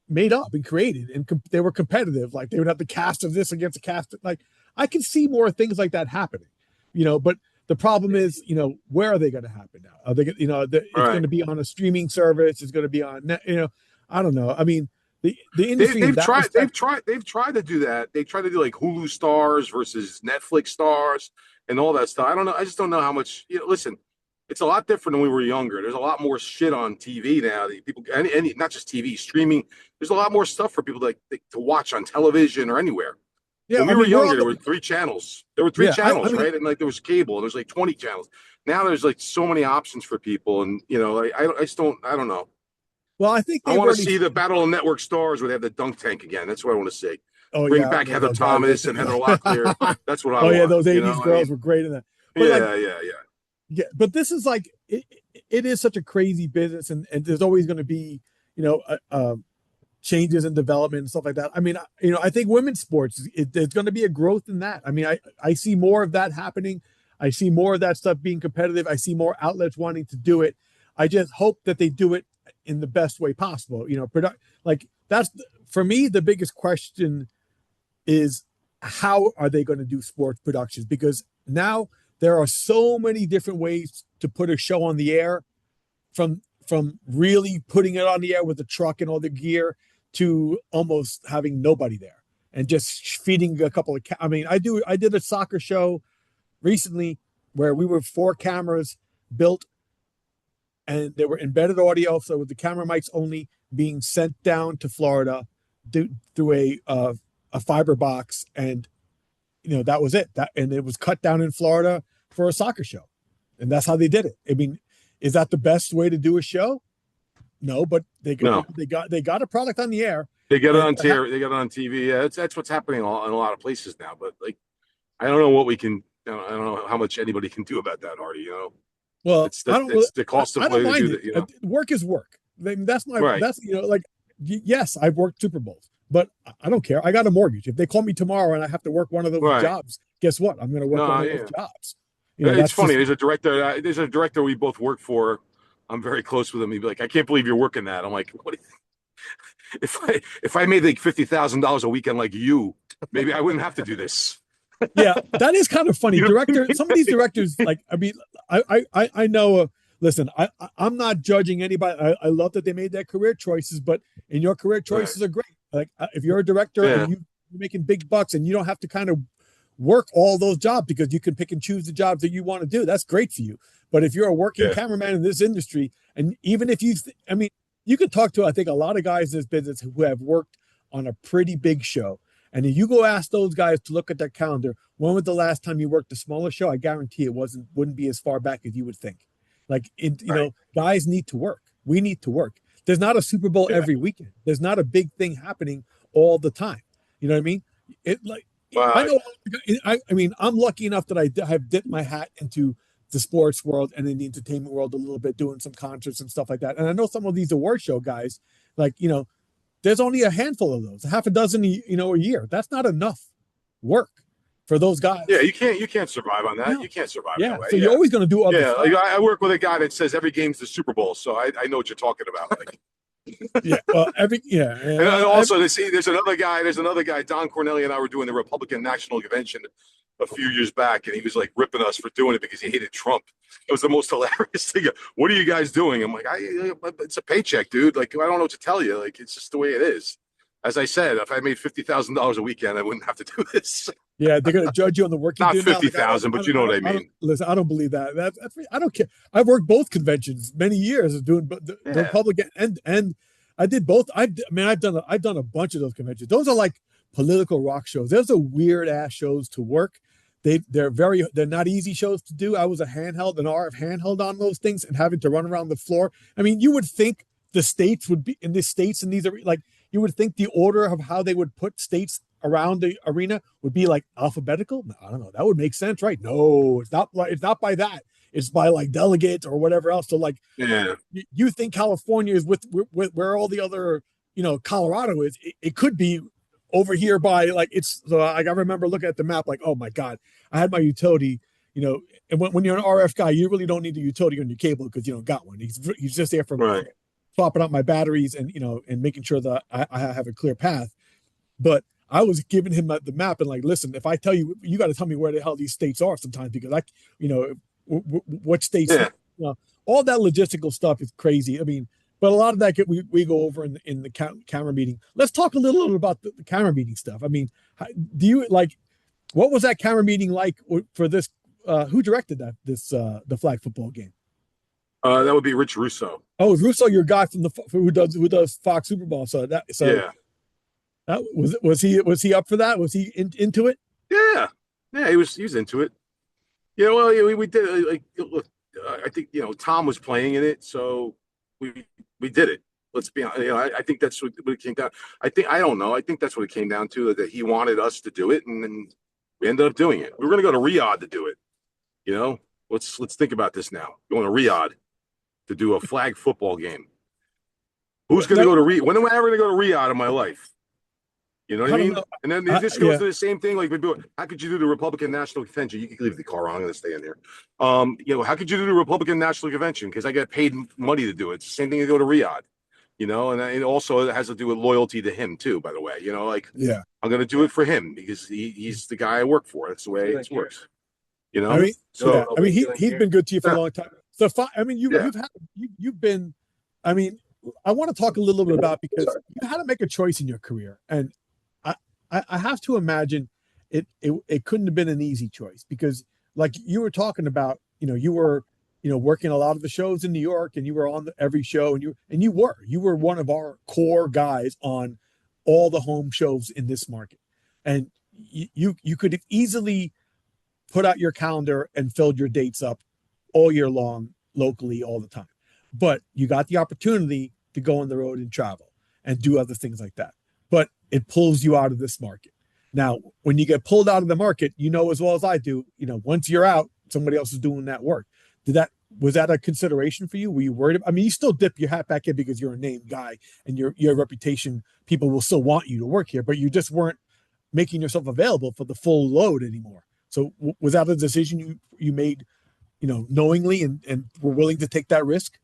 Speaker 1: made up and created, and they were competitive. Like they would have the cast of this against the cast. Like I can see more things like that happening, but the problem is, where are they going to happen now? Are they, it's going to be on a streaming service. It's going to be on net, I don't know. I mean, the industry,
Speaker 2: they've tried to do that. They try to do like Hulu stars versus Netflix stars and all that stuff. I don't know. I just don't know how much, listen, it's a lot different than when we were younger. There's a lot more shit on TV now that people, any not just TV, streaming. There's a lot more stuff for people to watch on television or anywhere. Yeah, when we were younger, there were 3 channels. There were 3 channels, right? And like there was cable, and there's like 20 channels. Now there's like so many options for people, and I just don't. I don't know.
Speaker 1: Well, I think
Speaker 2: I want to see the Battle of Network Stars where they have the dunk tank again. That's what I want to see.
Speaker 1: Oh,
Speaker 2: Bring back Heather Thomas and Heather Locklear. That's what I want.
Speaker 1: Oh yeah, those 80s girls were great in that. But yeah, but this is like it is such a crazy business, and there's always going to be changes in development and stuff like that. I mean, I think women's sports, there's going to be a growth in that. I mean, I see more of that happening. I see more of that stuff being competitive. I see more outlets wanting to do it. I just hope that they do it in the best way possible. That's for me the biggest question is how are they going to do sports productions? Because now there are so many different ways to put a show on the air, from really putting it on the air with the truck and all the gear to almost having nobody there and just feeding a couple of. I mean, I did a soccer show recently where we were 4 cameras built, and they were embedded audio, so with the camera mics only, being sent down to Florida through a fiber box, and that was it. And it was cut down in Florida for a soccer show, and that's how they did it. I mean, is that the best way to do a show? No, but they got a product on the air.
Speaker 2: They get it on TV. They get it on TV. Yeah, that's what's happening in a lot of places now. But like, I don't know what we can. I don't know how much anybody can do about that, Artie.
Speaker 1: Well,
Speaker 2: it's the cost of play to do that.
Speaker 1: Work is work. I mean, that's my right. That's yes, I've worked Super Bowls, but I don't care. I got a mortgage. If they call me tomorrow and I have to work one of those jobs, guess what? I'm going to work one of those jobs.
Speaker 2: It's funny. There's a director we both work for. I'm very close with him. He'd be like, "I can't believe you're working that." I'm like, "What? If I made like $50,000 a weekend like you, maybe I wouldn't have to do this."
Speaker 1: Yeah, that is kind of funny. Some of these directors, like, I mean, I know. Listen, I'm not judging anybody. I love that they made their career choices, but and your career choices are great. Like, if you're a director and you're making big bucks and you don't have to kind of work all those jobs because you can pick and choose the jobs that you want to do, that's great for you. But if you're a working cameraman in this industry, and even if I mean, you can talk to, I think, a lot of guys in this business who have worked on a pretty big show. And if you go ask those guys to look at their calendar, when was the last time you worked a smaller show? I guarantee it wouldn't be as far back as you would think. Like, guys need to work. We need to work. There's not a Super Bowl
Speaker 2: Yeah.
Speaker 1: every weekend. There's not a big thing happening all the time. You know what I mean? It like I
Speaker 2: Well,
Speaker 1: know. I mean, I'm lucky enough that have dipped my hat into the sports world and in the entertainment world a little bit, doing some concerts and stuff like that. And I know some of these award show guys, like there's only a handful of those, half a dozen, a year. That's not enough work for those
Speaker 2: yeah,
Speaker 1: guys.
Speaker 2: you can't survive on that.
Speaker 1: No.
Speaker 2: You can't survive that
Speaker 1: Yeah.
Speaker 2: way.
Speaker 1: So you're
Speaker 2: Yeah.
Speaker 1: always going to do other
Speaker 2: Yeah, like
Speaker 1: stuff.
Speaker 2: I work with a guy that says every game's the Super Bowl, so I know what you're talking about. Like,
Speaker 1: Yeah. Well,
Speaker 2: and also there's another guy, Don Cornelli and I were doing the Republican National Convention a few years back, and he was like ripping us for doing it because he hated Trump. It was the most hilarious thing. What are you guys doing? I'm like, it's a paycheck, dude. Like, I don't know what to tell you. Like, it's just the way it is. As I said, if I made $50,000 a weekend, I wouldn't have to do this.
Speaker 1: Yeah, they're gonna judge you on the work you
Speaker 2: Not
Speaker 1: do now. Like,
Speaker 2: 50,000, but you know what I mean.
Speaker 1: Listen, I don't believe that. I don't care. I've worked both conventions many years of doing the
Speaker 2: Yeah.
Speaker 1: Republican and I did both. I've done a bunch of those conventions. Those are like political rock shows. Those are weird ass shows to work. They're not easy shows to do. I was an RF handheld on those things and having to run around the floor. I mean, you would think the states would be in the states and these are like you would think the order of how they would put states around the arena would be like alphabetical. No, I don't know. That would make sense, right? No, it's not by that. It's by like delegates or whatever else. So like,
Speaker 2: Yeah.
Speaker 1: you think California is with where all the other, Colorado is. It could be over here by like it's so like I remember looking at the map like, oh my God, I had my utility. And when you're an RF guy, you really don't need a utility on your cable because you don't got one. He's just there for
Speaker 2: Right.
Speaker 1: swapping out my batteries and and making sure that I have a clear path. But I was giving him the map and like, listen, if I tell you, you got to tell me where the hell these states are sometimes because what states,
Speaker 2: Yeah.
Speaker 1: all that logistical stuff is crazy. I mean, but a lot of that we go over in the camera meeting. Let's talk a little bit about the camera meeting stuff. I mean, do you like, what was that camera meeting like for this? Who directed the flag football game?
Speaker 2: That would be Rich Russo.
Speaker 1: Oh, Russo, your guy from who does Fox Super Bowl.
Speaker 2: Yeah.
Speaker 1: That was he up for that? Was he into it?
Speaker 2: Yeah. Yeah, he was into it. Yeah, well, yeah, we did like look. I think Tom was playing in it, so we did it. Let's be honest. I think that's what it came down. I don't know. I think that's what it came down to, that he wanted us to do it, and then we ended up doing it. We were going to go to Riyadh to do it. Let's think about this now. Going to Riyadh to do a flag football game. Who's going to go to Riyadh? When am I ever going to go to Riyadh in my life? You know what I mean?
Speaker 1: Know.
Speaker 2: And then this goes to the same thing. Like, how could you do the Republican National Convention? You can leave the car on. I'm going to stay in there. How could you do the Republican National Convention? Because I get paid money to do it. It's the same thing to go to Riyadh. And it also has to do with loyalty to him too. By the way,
Speaker 1: Yeah,
Speaker 2: I'm going to do it for him because he's the guy I work for. That's the way it works.
Speaker 1: I mean, he's been good to you for a long time. So, I mean, you've been. I mean, I want to talk a little bit about because you had to make a choice in your career, and I have to imagine it couldn't have been an easy choice because, like you were talking about, you were working a lot of the shows in New York, and you were on every show, and you were one of our core guys on all the home shows in this market, and you could have easily put out your calendar and filled your dates up all year long locally all the time. But you got the opportunity to go on the road and travel and do other things like that. But it pulls you out of this market. Now, when you get pulled out of the market, as well as I do, once you're out, somebody else is doing that work. Was that a consideration for you? Were you worried? I mean, you still dip your hat back in because you're a named guy and your reputation, people will still want you to work here, but you just weren't making yourself available for the full load anymore. So was that a decision you made, knowingly and were willing to take that risk?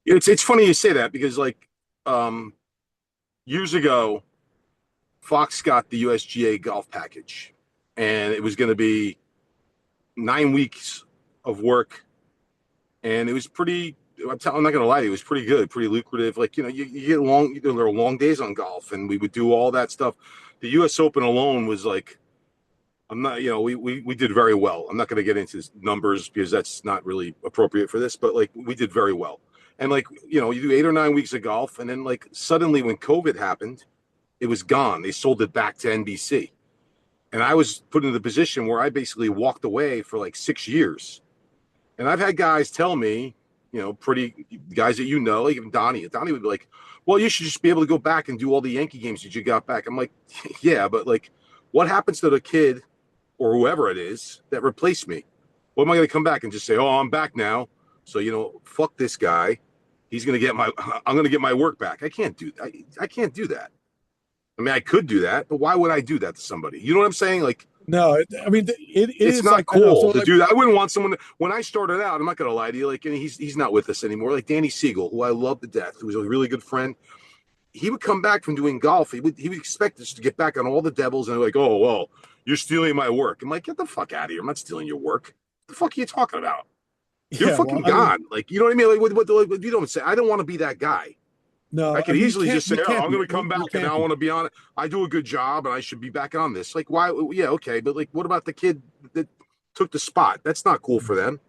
Speaker 2: It's funny you say that because years ago, Fox got the USGA golf package, and it was going to be 9 weeks of work, and it was pretty. I'm not going to lie to you, it was pretty good, pretty lucrative. Like you get there were long days on golf, and we would do all that stuff. The U.S. Open alone was like. I'm not, we did very well. I'm not going to get into numbers because that's not really appropriate for this, but we did very well. And you do 8 or 9 weeks of golf, and then suddenly when COVID happened, it was gone. They sold it back to NBC. And I was put in the position where I basically walked away for 6 years. And I've had guys tell me, pretty guys that like even Donnie. Donnie would be like, well, you should just be able to go back and do all the Yankee games that you got back. I'm like, yeah, but like, what happens to the kid or whoever it is that replaced me? What am I going to come back and just say, oh, I'm back now? So, fuck this guy. I'm going to get my work back. I can't do that. I can't do that. I mean, I could do that, but why would I do that to somebody? You know what I'm saying? Like,
Speaker 1: No, I mean, it
Speaker 2: it's
Speaker 1: is
Speaker 2: not
Speaker 1: like, I know. So
Speaker 2: cool to
Speaker 1: like,
Speaker 2: do that. I wouldn't want someone when I started out. I'm not going to lie to you. Like, and he's not with us anymore. Like Danny Siegel, who I love to death, who was a really good friend. He would come back from doing golf. He would expect us to get back on all the devils and like, oh well, you're stealing my work. I'm like, get the fuck out of here. I'm not stealing your work. What the fuck are you talking about? You're
Speaker 1: yeah, well,
Speaker 2: fucking
Speaker 1: I mean,
Speaker 2: gone. Like, you know what I mean? Like, what you don't say. I don't want to be that guy. I
Speaker 1: no, I
Speaker 2: could
Speaker 1: mean,
Speaker 2: easily just say,
Speaker 1: you
Speaker 2: oh,
Speaker 1: can't
Speaker 2: I'm
Speaker 1: be,
Speaker 2: going to come
Speaker 1: you
Speaker 2: back and
Speaker 1: can't
Speaker 2: now I
Speaker 1: be.
Speaker 2: want to be on it. I do a good job and I should be back on this. Like, why? Yeah, okay. But like, what about the kid that took the spot? That's not cool for them.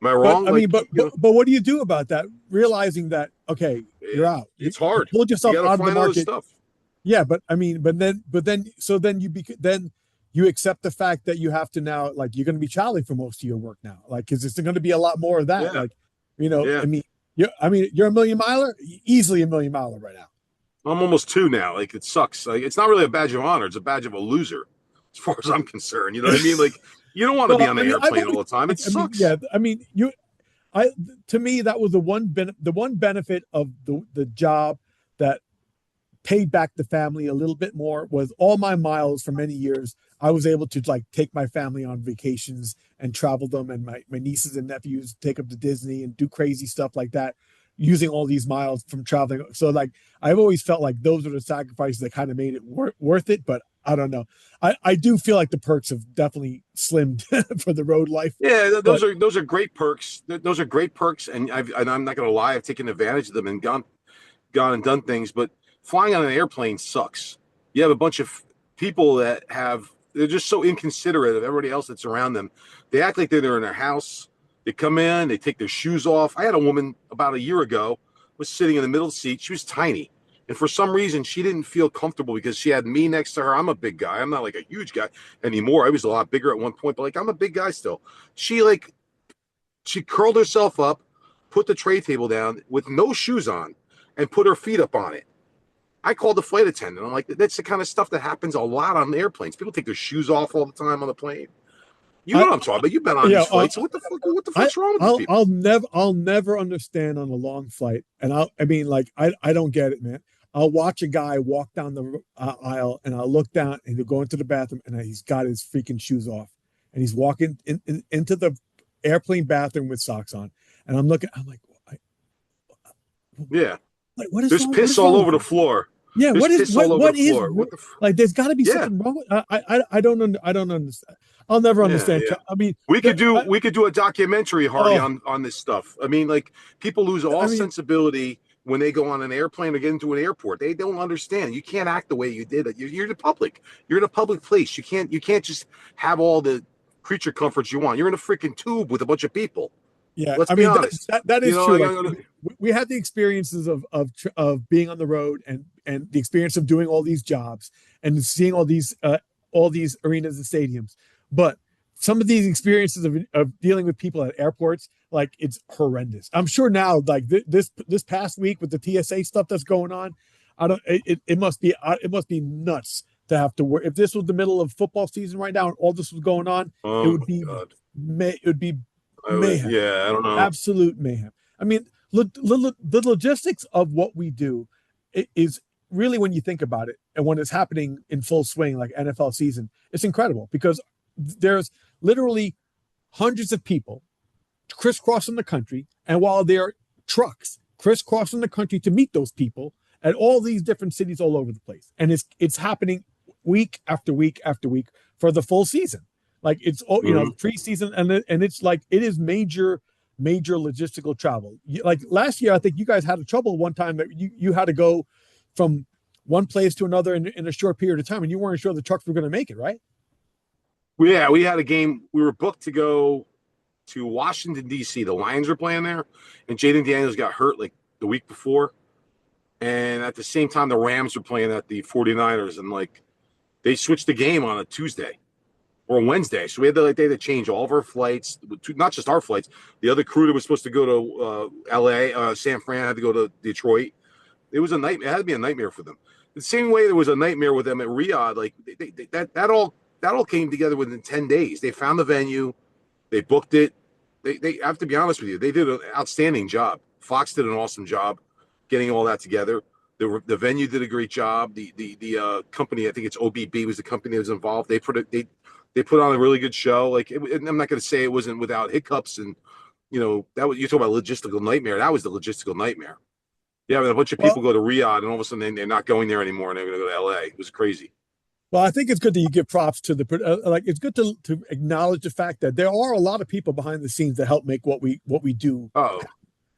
Speaker 2: Am I
Speaker 1: But
Speaker 2: wrong?
Speaker 1: I mean,
Speaker 2: Like,
Speaker 1: but what do you do about that? Realizing that, okay, you're out.
Speaker 2: it's
Speaker 1: You
Speaker 2: hard.
Speaker 1: pulled
Speaker 2: You
Speaker 1: yourself
Speaker 2: got to
Speaker 1: out of the
Speaker 2: find other
Speaker 1: market.
Speaker 2: stuff.
Speaker 1: Yeah, but I mean, so then then you accept the fact that you have to now, like, you're going to be traveling for most of your work now, like, because it's going to be a lot more of that.
Speaker 2: Yeah.
Speaker 1: Like,
Speaker 2: Yeah.
Speaker 1: I mean, you're a million miler, easily a million miler right now.
Speaker 2: I'm almost two now. Like, it sucks. Like, it's not really a badge of honor. It's a badge of a loser, as far as I'm concerned. You know what I mean? Like, you don't want to be
Speaker 1: Well,
Speaker 2: on the
Speaker 1: I mean, I've
Speaker 2: airplane
Speaker 1: always,
Speaker 2: all the time. It
Speaker 1: I mean,
Speaker 2: sucks.
Speaker 1: yeah, I mean, I, to me, that was the one benefit of the job that paid back the family a little bit more was all my miles for many years. I was able to like take my family on vacations and travel them, and my nieces and nephews take them to Disney and do crazy stuff like that using all these miles from traveling. So like, I've always felt like those are the sacrifices that kind of made it worth it. But I don't know. I do feel like the perks have definitely slimmed for the road life.
Speaker 2: Yeah,
Speaker 1: But
Speaker 2: those are great perks. Those are great perks, and I'm not going to lie. I've taken advantage of them and gone and done things. But flying on an airplane sucks. You have a bunch of people that they're just so inconsiderate of everybody else that's around them. They act like they're in their house. They come in, they take their shoes off. I had a woman about a year ago was sitting in the middle seat. She was tiny. And for some reason, she didn't feel comfortable because she had me next to her. I'm a big guy. I'm not like a huge guy anymore. I was a lot bigger at one point, but like I'm a big guy still. She curled herself up, put the tray table down with no shoes on, and put her feet up on it. I called the flight attendant. I'm like, that's the kind of stuff that happens a lot on airplanes. People take their shoes off all the time on the plane. You know
Speaker 1: I,
Speaker 2: what I'm talking about. You've been on
Speaker 1: yeah,
Speaker 2: these flights. So what the
Speaker 1: I
Speaker 2: fuck's wrong with these people?
Speaker 1: I'll never understand on a long flight, and I mean, like, I don't get it, man. I'll watch a guy walk down the aisle, and I'll look down, and he'll go into the bathroom, and he's got his freaking shoes off, and he's walking into the airplane bathroom with socks on, and I'm like,
Speaker 2: Yeah.
Speaker 1: like, what is
Speaker 2: There's
Speaker 1: wrong? What
Speaker 2: piss
Speaker 1: is
Speaker 2: all
Speaker 1: wrong
Speaker 2: over
Speaker 1: with
Speaker 2: the
Speaker 1: you?
Speaker 2: floor.
Speaker 1: Yeah,
Speaker 2: There's piss all over the
Speaker 1: what is
Speaker 2: floor. What the
Speaker 1: like? There's got to be
Speaker 2: Yeah.
Speaker 1: something wrong with. I don't understand. I'll never
Speaker 2: Yeah,
Speaker 1: understand.
Speaker 2: yeah.
Speaker 1: I mean,
Speaker 2: We could do a documentary, Hardy,
Speaker 1: oh,
Speaker 2: on this stuff. I mean, like people lose all
Speaker 1: I mean,
Speaker 2: sensibility when they go on an airplane or get into an airport. They don't understand. You can't act the way you did. You're in the public. You're in a public place. You can't just have all the creature comforts you want. You're in a freaking tube with a bunch of people.
Speaker 1: yeah,
Speaker 2: Let's
Speaker 1: I
Speaker 2: be
Speaker 1: mean
Speaker 2: honest.
Speaker 1: that
Speaker 2: You
Speaker 1: is
Speaker 2: know,
Speaker 1: true.
Speaker 2: like,
Speaker 1: Like, we had the experiences of being on the road, and the experience of doing all these jobs and seeing all these arenas and stadiums. But some of these experiences of dealing with people at airports, like, it's horrendous. I'm sure now, like, this past week with the TSA stuff that's going on, I don't. It must be nuts to have to work. If this was the middle of football season right now and all this was going on, it
Speaker 2: oh
Speaker 1: would
Speaker 2: my
Speaker 1: be
Speaker 2: god.
Speaker 1: it would be mayhem,
Speaker 2: Yeah, I don't know.
Speaker 1: absolute mayhem. I mean, the logistics of what we do is really, when you think about it, and when it's happening in full swing, like NFL season, it's incredible because there's literally hundreds of people crisscrossing the country, and while there are trucks crisscrossing the country to meet those people at all these different cities all over the place, and it's happening week after week after week for the full season. Like, it's all,
Speaker 2: Mhm.
Speaker 1: preseason, and it's like, it is major logistical travel. Like last year, I think you guys had a trouble one time that you had to go from one place to another in a short period of time, and you weren't sure the trucks were going to make it, right?
Speaker 2: Yeah, we had a game. We were booked to go to Washington D.C. The Lions were playing there, and Jaden Daniels got hurt like the week before, and at the same time the Rams were playing at the 49ers, and like they switched the game on a Tuesday, or Wednesday. So we had to change all of our flights, not just our flights. The other crew that was supposed to go to L.A., San Fran had to go to Detroit. It was a nightmare. It had to be a nightmare for them. The same way there was a nightmare with them at Riyadh. Like that all came together within 10 days. They found the venue, they booked it. They have to be honest with you. They did an outstanding job. Fox did an awesome job getting all that together. The venue did a great job. The company, I think it's OBB, was the company that was involved. They put on a really good show. Like I'm not going to say it wasn't without hiccups, and that was, you talk about logistical nightmare. That was the logistical nightmare. Yeah, a bunch of
Speaker 1: Well,
Speaker 2: people go to Riyadh, and all of a sudden they're not going there anymore, and they're going to go to LA. It was crazy.
Speaker 1: well, I think it's good that you give props to like it's good to acknowledge the fact that there are a lot of people behind the scenes that help make what we do.
Speaker 2: Oh,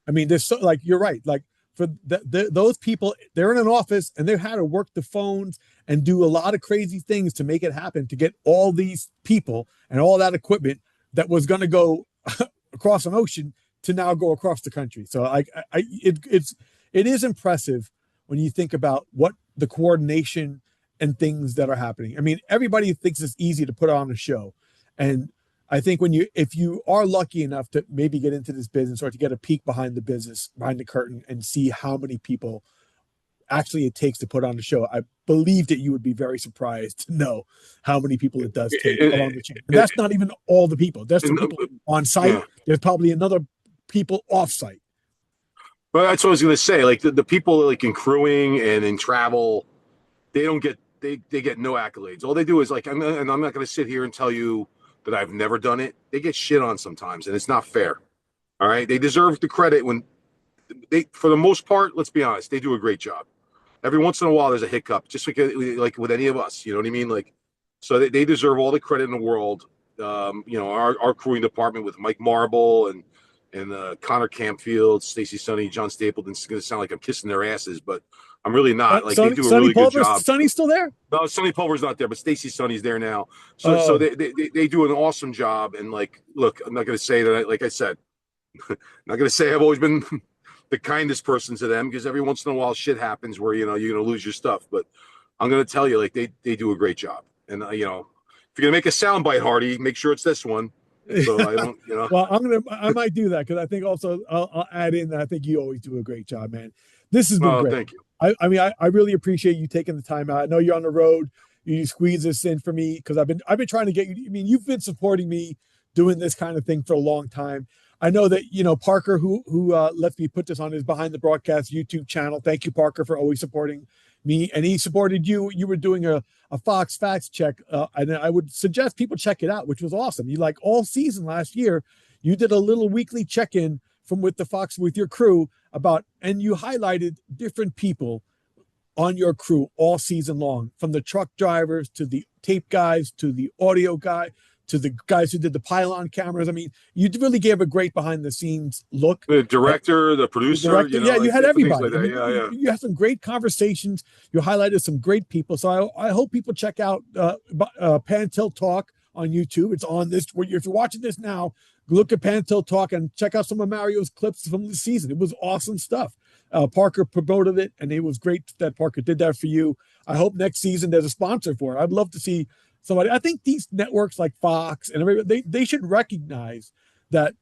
Speaker 1: I mean, there's so, like you're right. Like for those people, they're in an office and they've had to work the phones and do a lot of crazy things to make it happen to get all these people and all that equipment that was going to go across an ocean to now go across the country. So it is impressive when you think about what the coordination and things that are happening. I mean, everybody thinks it's easy to put on a show, and I think if you are lucky enough to maybe get into this business or to get a peek behind the business, behind the curtain, and see how many people actually it takes to put on a show, I believe that you would be very surprised to know how many people it does take along the chain. And that's not even all the people. There's some people on site.
Speaker 2: yeah.
Speaker 1: There's probably another people off site.
Speaker 2: But that's what I was going to say. Like the people like in crewing and in travel, they don't get they get no accolades. All they do is like, and I'm not going to sit here and tell you that I've never done it. They get shit on sometimes, and it's not fair. All right, they deserve the credit when for the most part, let's be honest, they do a great job. Every once in a while, there's a hiccup, just like with any of us. You know what I mean? Like, so they deserve all the credit in the world. Our crewing department with Mike Marble and Connor Campfield, Stacy Sonny, John Stapleton. It's going to sound like I'm kissing their asses, but I'm really not. Like, they do a really good job.
Speaker 1: Sonny's still there?
Speaker 2: No, Sonny Pulver's not there, but Stacy Sonny's there now. So they do an awesome job. And like, look, I'm not going to say that. Like I said, I'm not going to say I've always been the kindest person to them, because every once in a while shit happens where you're going to lose your stuff. But I'm going to tell you, like, they do a great job. And if you're going to make a soundbite, Hardy, make sure it's this one. So I don't,
Speaker 1: Well, I might do that, because I think also I'll add in that I think you always do a great job, man. This has been great.
Speaker 2: Thank you.
Speaker 1: I mean, I really appreciate you taking the time out. I know you're on the road. You squeeze this in for me, because I've been trying to get you. I mean, you've been supporting me doing this kind of thing for a long time. I know that Parker, who lets me put this on his Behind the Broadcast YouTube channel. Thank you, Parker, for always supporting me, and he supported you. You were doing a Fox Facts check, and I would suggest people check it out, which was awesome. You, like, all season last year, you did a little weekly check-in with your crew and you highlighted different people on your crew all season long, from the truck drivers to the tape guys to the audio guy to the guys who did the pylon cameras. I mean, you really gave a great behind the scenes look.
Speaker 2: The director, the producer,
Speaker 1: you had everybody.
Speaker 2: Like that.
Speaker 1: You had some great conversations. You highlighted some great people. So I hope people check out Pan Tilt Talk on YouTube. It's on this. If you're watching this now, look at Pan Tilt Talk and check out some of Mario's clips from the season. It was awesome stuff. Parker promoted it, and it was great that Parker did that for you. I hope next season there's a sponsor for it. I'd love to see somebody. I think these networks like Fox and everybody, they should recognize that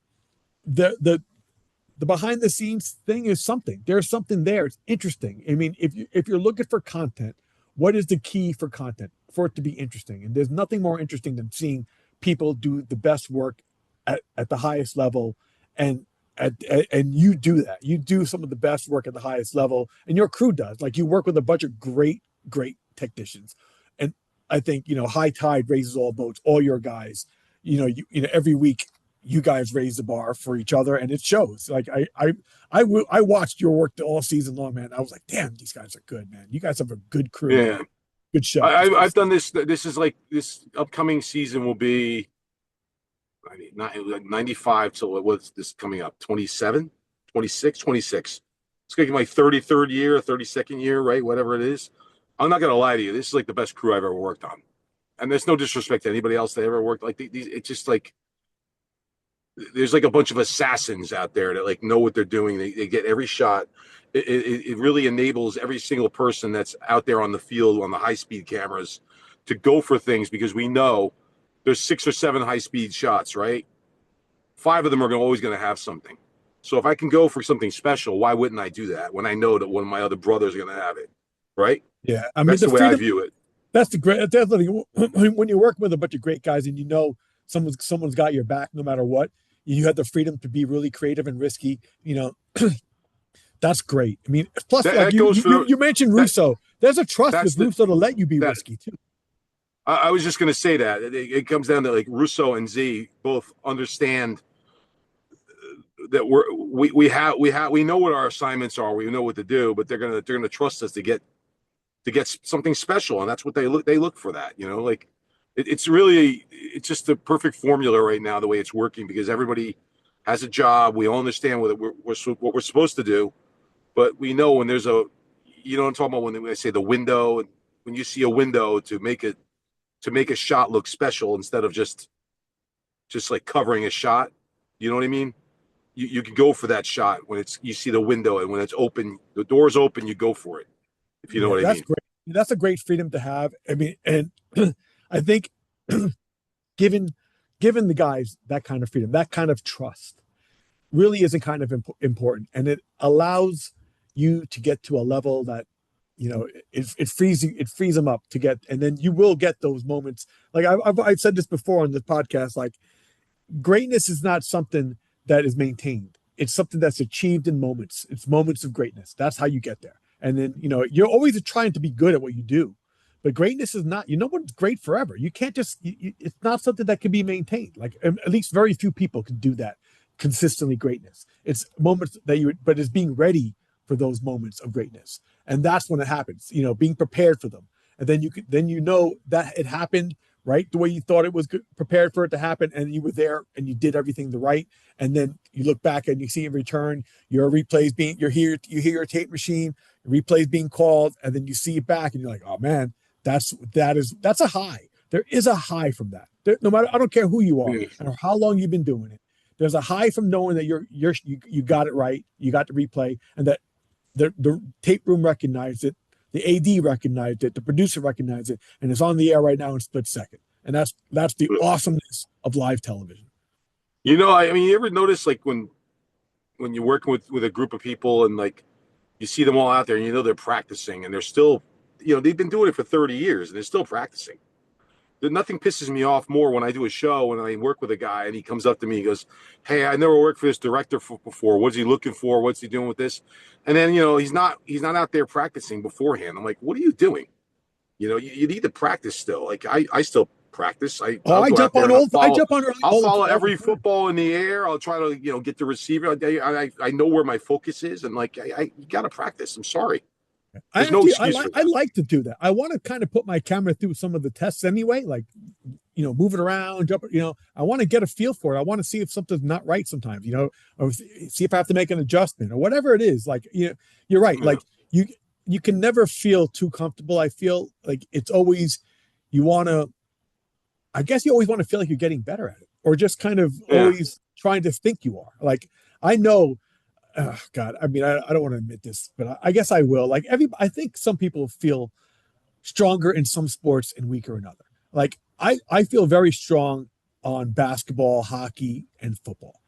Speaker 1: the behind the scenes thing is something. There's something there. It's interesting. I mean, if you're looking for content, what is the key for content? For it to be interesting. And there's nothing more interesting than seeing people do the best work at the highest level, and you do that. You do some of the best work at the highest level, and your crew does. Like, you work with a bunch of great technicians, and I think high tide raises all boats. All your guys, every week you guys raise the bar for each other, and it shows. Like, I watched your work all season long, man. I was like, damn, these guys are good, man. You guys have a good crew.
Speaker 2: Yeah.
Speaker 1: Man. Good show.
Speaker 2: I've done this. This is like, this upcoming season will be, I mean, not like 95 till what's this coming up? 27, 26, 26. It's going to be my 33rd year, 32nd year, right? Whatever it is. I'm not going to lie to you. This is like the best crew I've ever worked on. And there's no disrespect to anybody else that ever worked. Like, these, it's just like, there's like a bunch of assassins out there that like know what they're doing. They get every shot. It really enables every single person that's out there on the field on the high-speed cameras to go for things, because we know there's 6 or 7 high-speed shots, right? 5 of them are always going to have something. So if I can go for something special, why wouldn't I do that when I know that one of my other brothers are going to have it, right?
Speaker 1: Yeah, I mean
Speaker 2: That's
Speaker 1: the
Speaker 2: the way I
Speaker 1: freedom.
Speaker 2: view it.
Speaker 1: That's the great. That's the thing. When you're working with a bunch of great guys and you know someone's got your back no matter what, you have the freedom to be really creative and risky. That's great. I mean, plus,
Speaker 2: That,
Speaker 1: like
Speaker 2: that goes for
Speaker 1: you mentioned
Speaker 2: that.
Speaker 1: Russo. There's a trust
Speaker 2: That's
Speaker 1: with Russo to let you be
Speaker 2: that.
Speaker 1: risky too.
Speaker 2: I was just going to say that it comes down to like Russo and Z both understand that we know what our assignments are. We know what to do, but they're gonna trust us to get something special, and that's what they look for. That like it's just the perfect formula right now the way it's working because everybody has a job. We all understand what we're supposed to do, but we know when there's a what I'm talking about when I say the window, when you see a window to make a shot look special instead of just like covering a shot. You know what I mean? You can go for that shot when you see the window and when it's open, the door's open, you go for it. If you know
Speaker 1: Yeah,
Speaker 2: what I
Speaker 1: that's
Speaker 2: mean.
Speaker 1: great. That's a great freedom to have. I mean, and I think given given the guys that kind of freedom, that kind of trust, really isn't kind of important, and it allows you to get to a level that it frees them up to get, and then you will get those moments. Like I've said this before on the podcast, like greatness is not something that is maintained. It's something that's achieved in moments. It's moments of greatness. That's how you get there. And then, you're always trying to be good at what you do. But greatness is not, what's great forever. You can't just, it's not something that can be maintained. Like at least very few people can do that consistently greatness. It's moments but it's being ready for those moments of greatness. And that's when it happens, being prepared for them. And then you know that it happened right the way you thought it was good, prepared for it to happen, and you were there and you did everything the right. And then you look back and you see in return your replays you hear your tape machine, your replays being called, and then you see it back and you're like, oh man, that's a high. There is a high from that. No matter, I don't care who you are or how long you've been doing it. There's a high from knowing that you got it right, you got the replay, and that the tape room recognized it, the AD recognized it, the producer recognized it, and it's on the air right now in split second. And that's the awesomeness of live television.
Speaker 2: I mean, you ever notice like when you're working with a group of people and like you see them all out there and they're practicing and they're still, they've been doing it for 30 years and they're still practicing. Nothing pisses me off more when I do a show and I work with a guy and he comes up to me and goes, "Hey, I never worked for this director before. What's he looking for? What's he doing with this?" And then he's not out there practicing beforehand. I'm like, "What are you doing? You need to practice still. Like I still practice. I'll
Speaker 1: I
Speaker 2: go out
Speaker 1: jump
Speaker 2: there
Speaker 1: on
Speaker 2: and
Speaker 1: I jump on
Speaker 2: I'll follow
Speaker 1: all the
Speaker 2: every
Speaker 1: time.
Speaker 2: football in the air. I'll try to get the receiver. I know where my focus is and like you got to practice. I'm sorry. There's no excuse for
Speaker 1: I
Speaker 2: that.
Speaker 1: like to do that. I want to kind of put my camera through some of the tests anyway, like move it around, jump. I want to get a feel for it. I want to see if something's not right sometimes. Or see if I have to make an adjustment or whatever it is. Like you're right.
Speaker 2: Yeah.
Speaker 1: Like you can never feel too comfortable. I feel like it's always you want to. I guess you always want to feel like you're getting better at it, or just kind of always trying to think you are. Like I know. Oh, God, I mean, I don't want to admit this, but I guess I will. Like I think some people feel stronger in some sports and weaker in other. Like I feel very strong on basketball, hockey, and football,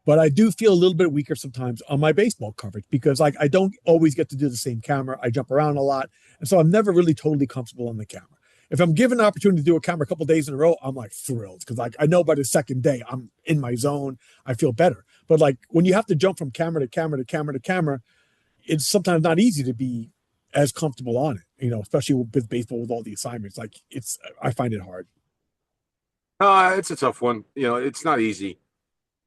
Speaker 1: but I do feel a little bit weaker sometimes on my baseball coverage because like I don't always get to do the same camera. I jump around a lot, and so I'm never really totally comfortable on the camera. If I'm given an opportunity to do a camera a couple days in a row, I'm like thrilled because like I know by the second day I'm in my zone. I feel better. But like when you have to jump from camera to camera to camera to camera, it's sometimes not easy to be as comfortable on it. Especially with baseball with all the assignments. Like I find it hard.
Speaker 2: It's a tough one. It's not easy.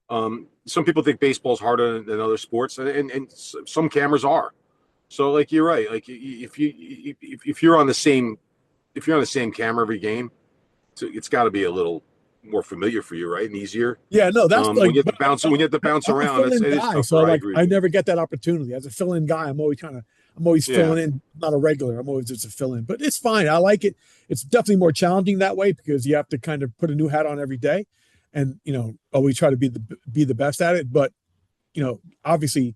Speaker 2: Some people think baseball's harder than other sports, and some cameras are. So, like you're right. Like if you're on the same camera every game, it's got to be a little more familiar for you, right, and easier.
Speaker 1: Yeah, no, that's like
Speaker 2: when you have to bounce
Speaker 1: I'm a
Speaker 2: around. It
Speaker 1: fill-in
Speaker 2: is
Speaker 1: guy, so
Speaker 2: tougher. I
Speaker 1: like
Speaker 2: agree
Speaker 1: I
Speaker 2: with you.
Speaker 1: never get that opportunity as a fill-in guy. I'm always
Speaker 2: Yeah.
Speaker 1: filling in, not a regular. I'm always just a fill-in, but it's fine. I like it. It's definitely more challenging that way because you have to kind of put a new hat on every day, and always try to be the best at it. But obviously,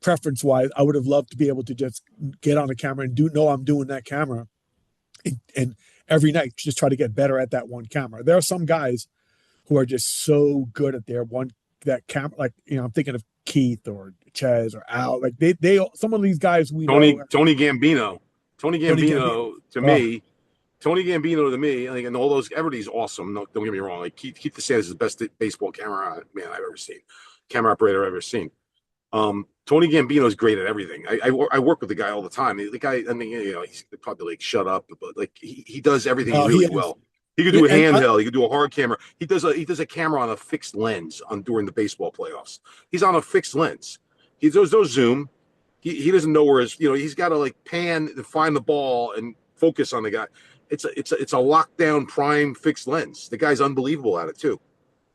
Speaker 1: preference-wise, I would have loved to be able to just get on the camera and know I'm doing that camera, and every night, just try to get better at that one camera. There are some guys who are just so good at their one that camera. Like, I'm thinking of Keith or Chez or Al. Like they some of these guys we know.
Speaker 2: Tony Gambino. Tony
Speaker 1: Tony Gambino.
Speaker 2: Gambino to me. Tony Gambino to me, like, and all those, everybody's awesome. No, don't get me wrong. Like Keith DeSantis is the best baseball camera man I've ever seen, camera operator I've ever seen. Tony Gambino is great at everything. I work with the guy all the time. The guy, I mean, he's probably like shut up, but like he does everything really well. He could do a handheld. He could do a hard camera. He does a camera on a fixed lens during the baseball playoffs. He's on a fixed lens. There's no zoom. He doesn't know where he's got to like pan to find the ball and focus on the guy. It's a lockdown prime fixed lens. The guy's unbelievable at it too.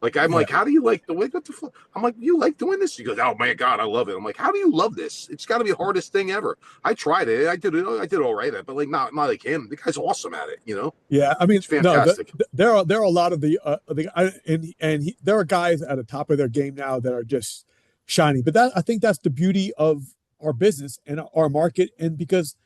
Speaker 2: Like I'm like, how do you like the way? What the fuck? I'm like, you like doing this? He goes, oh my god, I love it. I'm like, how do you love this? It's got to be the hardest thing ever. I tried it. I did all right, but like not like him. The guy's awesome at it.
Speaker 1: Yeah, I mean,
Speaker 2: it's fantastic.
Speaker 1: There are a lot of there are guys at the top of their game now that are just shining. But I think that's the beauty of our business and our market, and because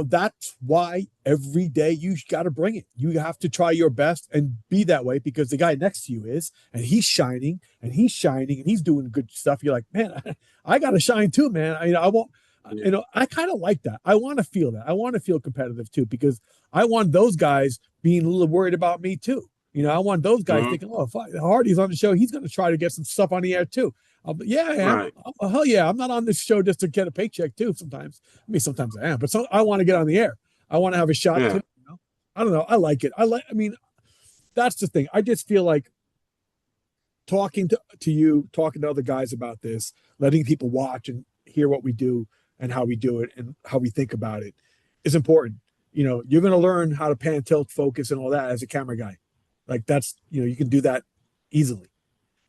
Speaker 1: that's why every day you got to bring it. You have to try your best and be that way, because the guy next to you is, and he's shining and he's doing good stuff. You're like, man, I got to shine too, man. I kind of like that. I want to feel that. I want to feel competitive too, because I want those guys being a little worried about me too. I want those guys thinking, oh, if Hardy's on the show, he's going to try to get some stuff on the air too. Yeah, I am. Right. Hell yeah, I'm not on this show just to get a paycheck too. Sometimes I am, but I want to get on the air. I want to have a shot too. I don't know. I like it. I mean, that's the thing. I just feel like talking to you, talking to other guys about this, letting people watch and hear what we do and how we do it and how we think about it is important. You're going to learn how to pan, tilt, focus, and all that as a camera guy. Like that's, you can do that easily.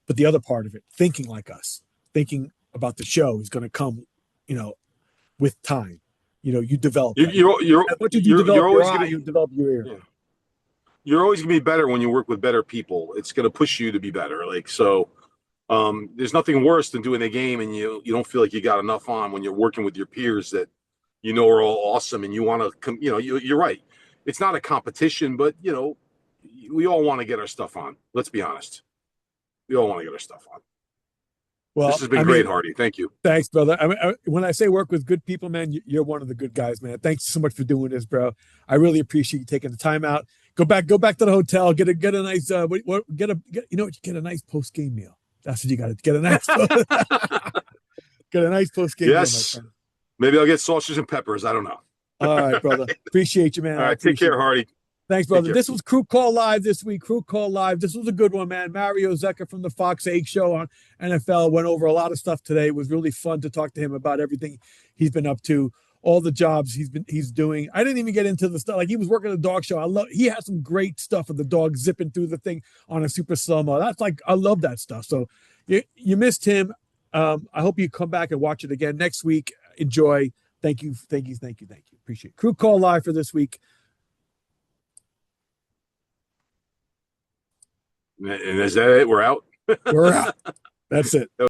Speaker 1: But the other part of it, thinking like us, thinking about the show is going to come, with time. You develop.
Speaker 2: You're
Speaker 1: always going to develop your ear.
Speaker 2: Yeah. You're always going to be better when you work with better people. It's going to push you to be better. Like, so there's nothing worse than doing a game and you don't feel like you got enough on when you're working with your peers that are all awesome and you want to you're right. It's not a competition, but we all want to get our stuff on. Let's be honest. We all want to get our stuff on. Well, this has been great, Hardy. Thank you.
Speaker 1: Thanks, brother. When I say work with good people, man, you're one of the good guys, man. Thanks so much for doing this, bro. I really appreciate you taking the time out. Go back to the hotel. Get a nice get a nice post game meal. That's what you got to get a nice get a nice post game meal.
Speaker 2: Yes. Maybe I'll get sausages and peppers. I don't know.
Speaker 1: All right, brother. Appreciate you, man.
Speaker 2: All right, take care, Hardy.
Speaker 1: Thanks, brother. This was Crew Call Live this week. Crew Call Live. This was a good one, man. Mario Zecca from the Fox 8 show on NFL went over a lot of stuff today. It was really fun to talk to him about everything he's been up to, all the jobs he's doing. I didn't even get into the stuff. Like, he was working a dog show. He had some great stuff of the dog zipping through the thing on a super slow-mo. I love that stuff. So you missed him. I hope you come back and watch it again next week. Enjoy. Thank you. Appreciate it. Crew Call Live for this week.
Speaker 2: And is that it? We're out?
Speaker 1: We're out. That's it.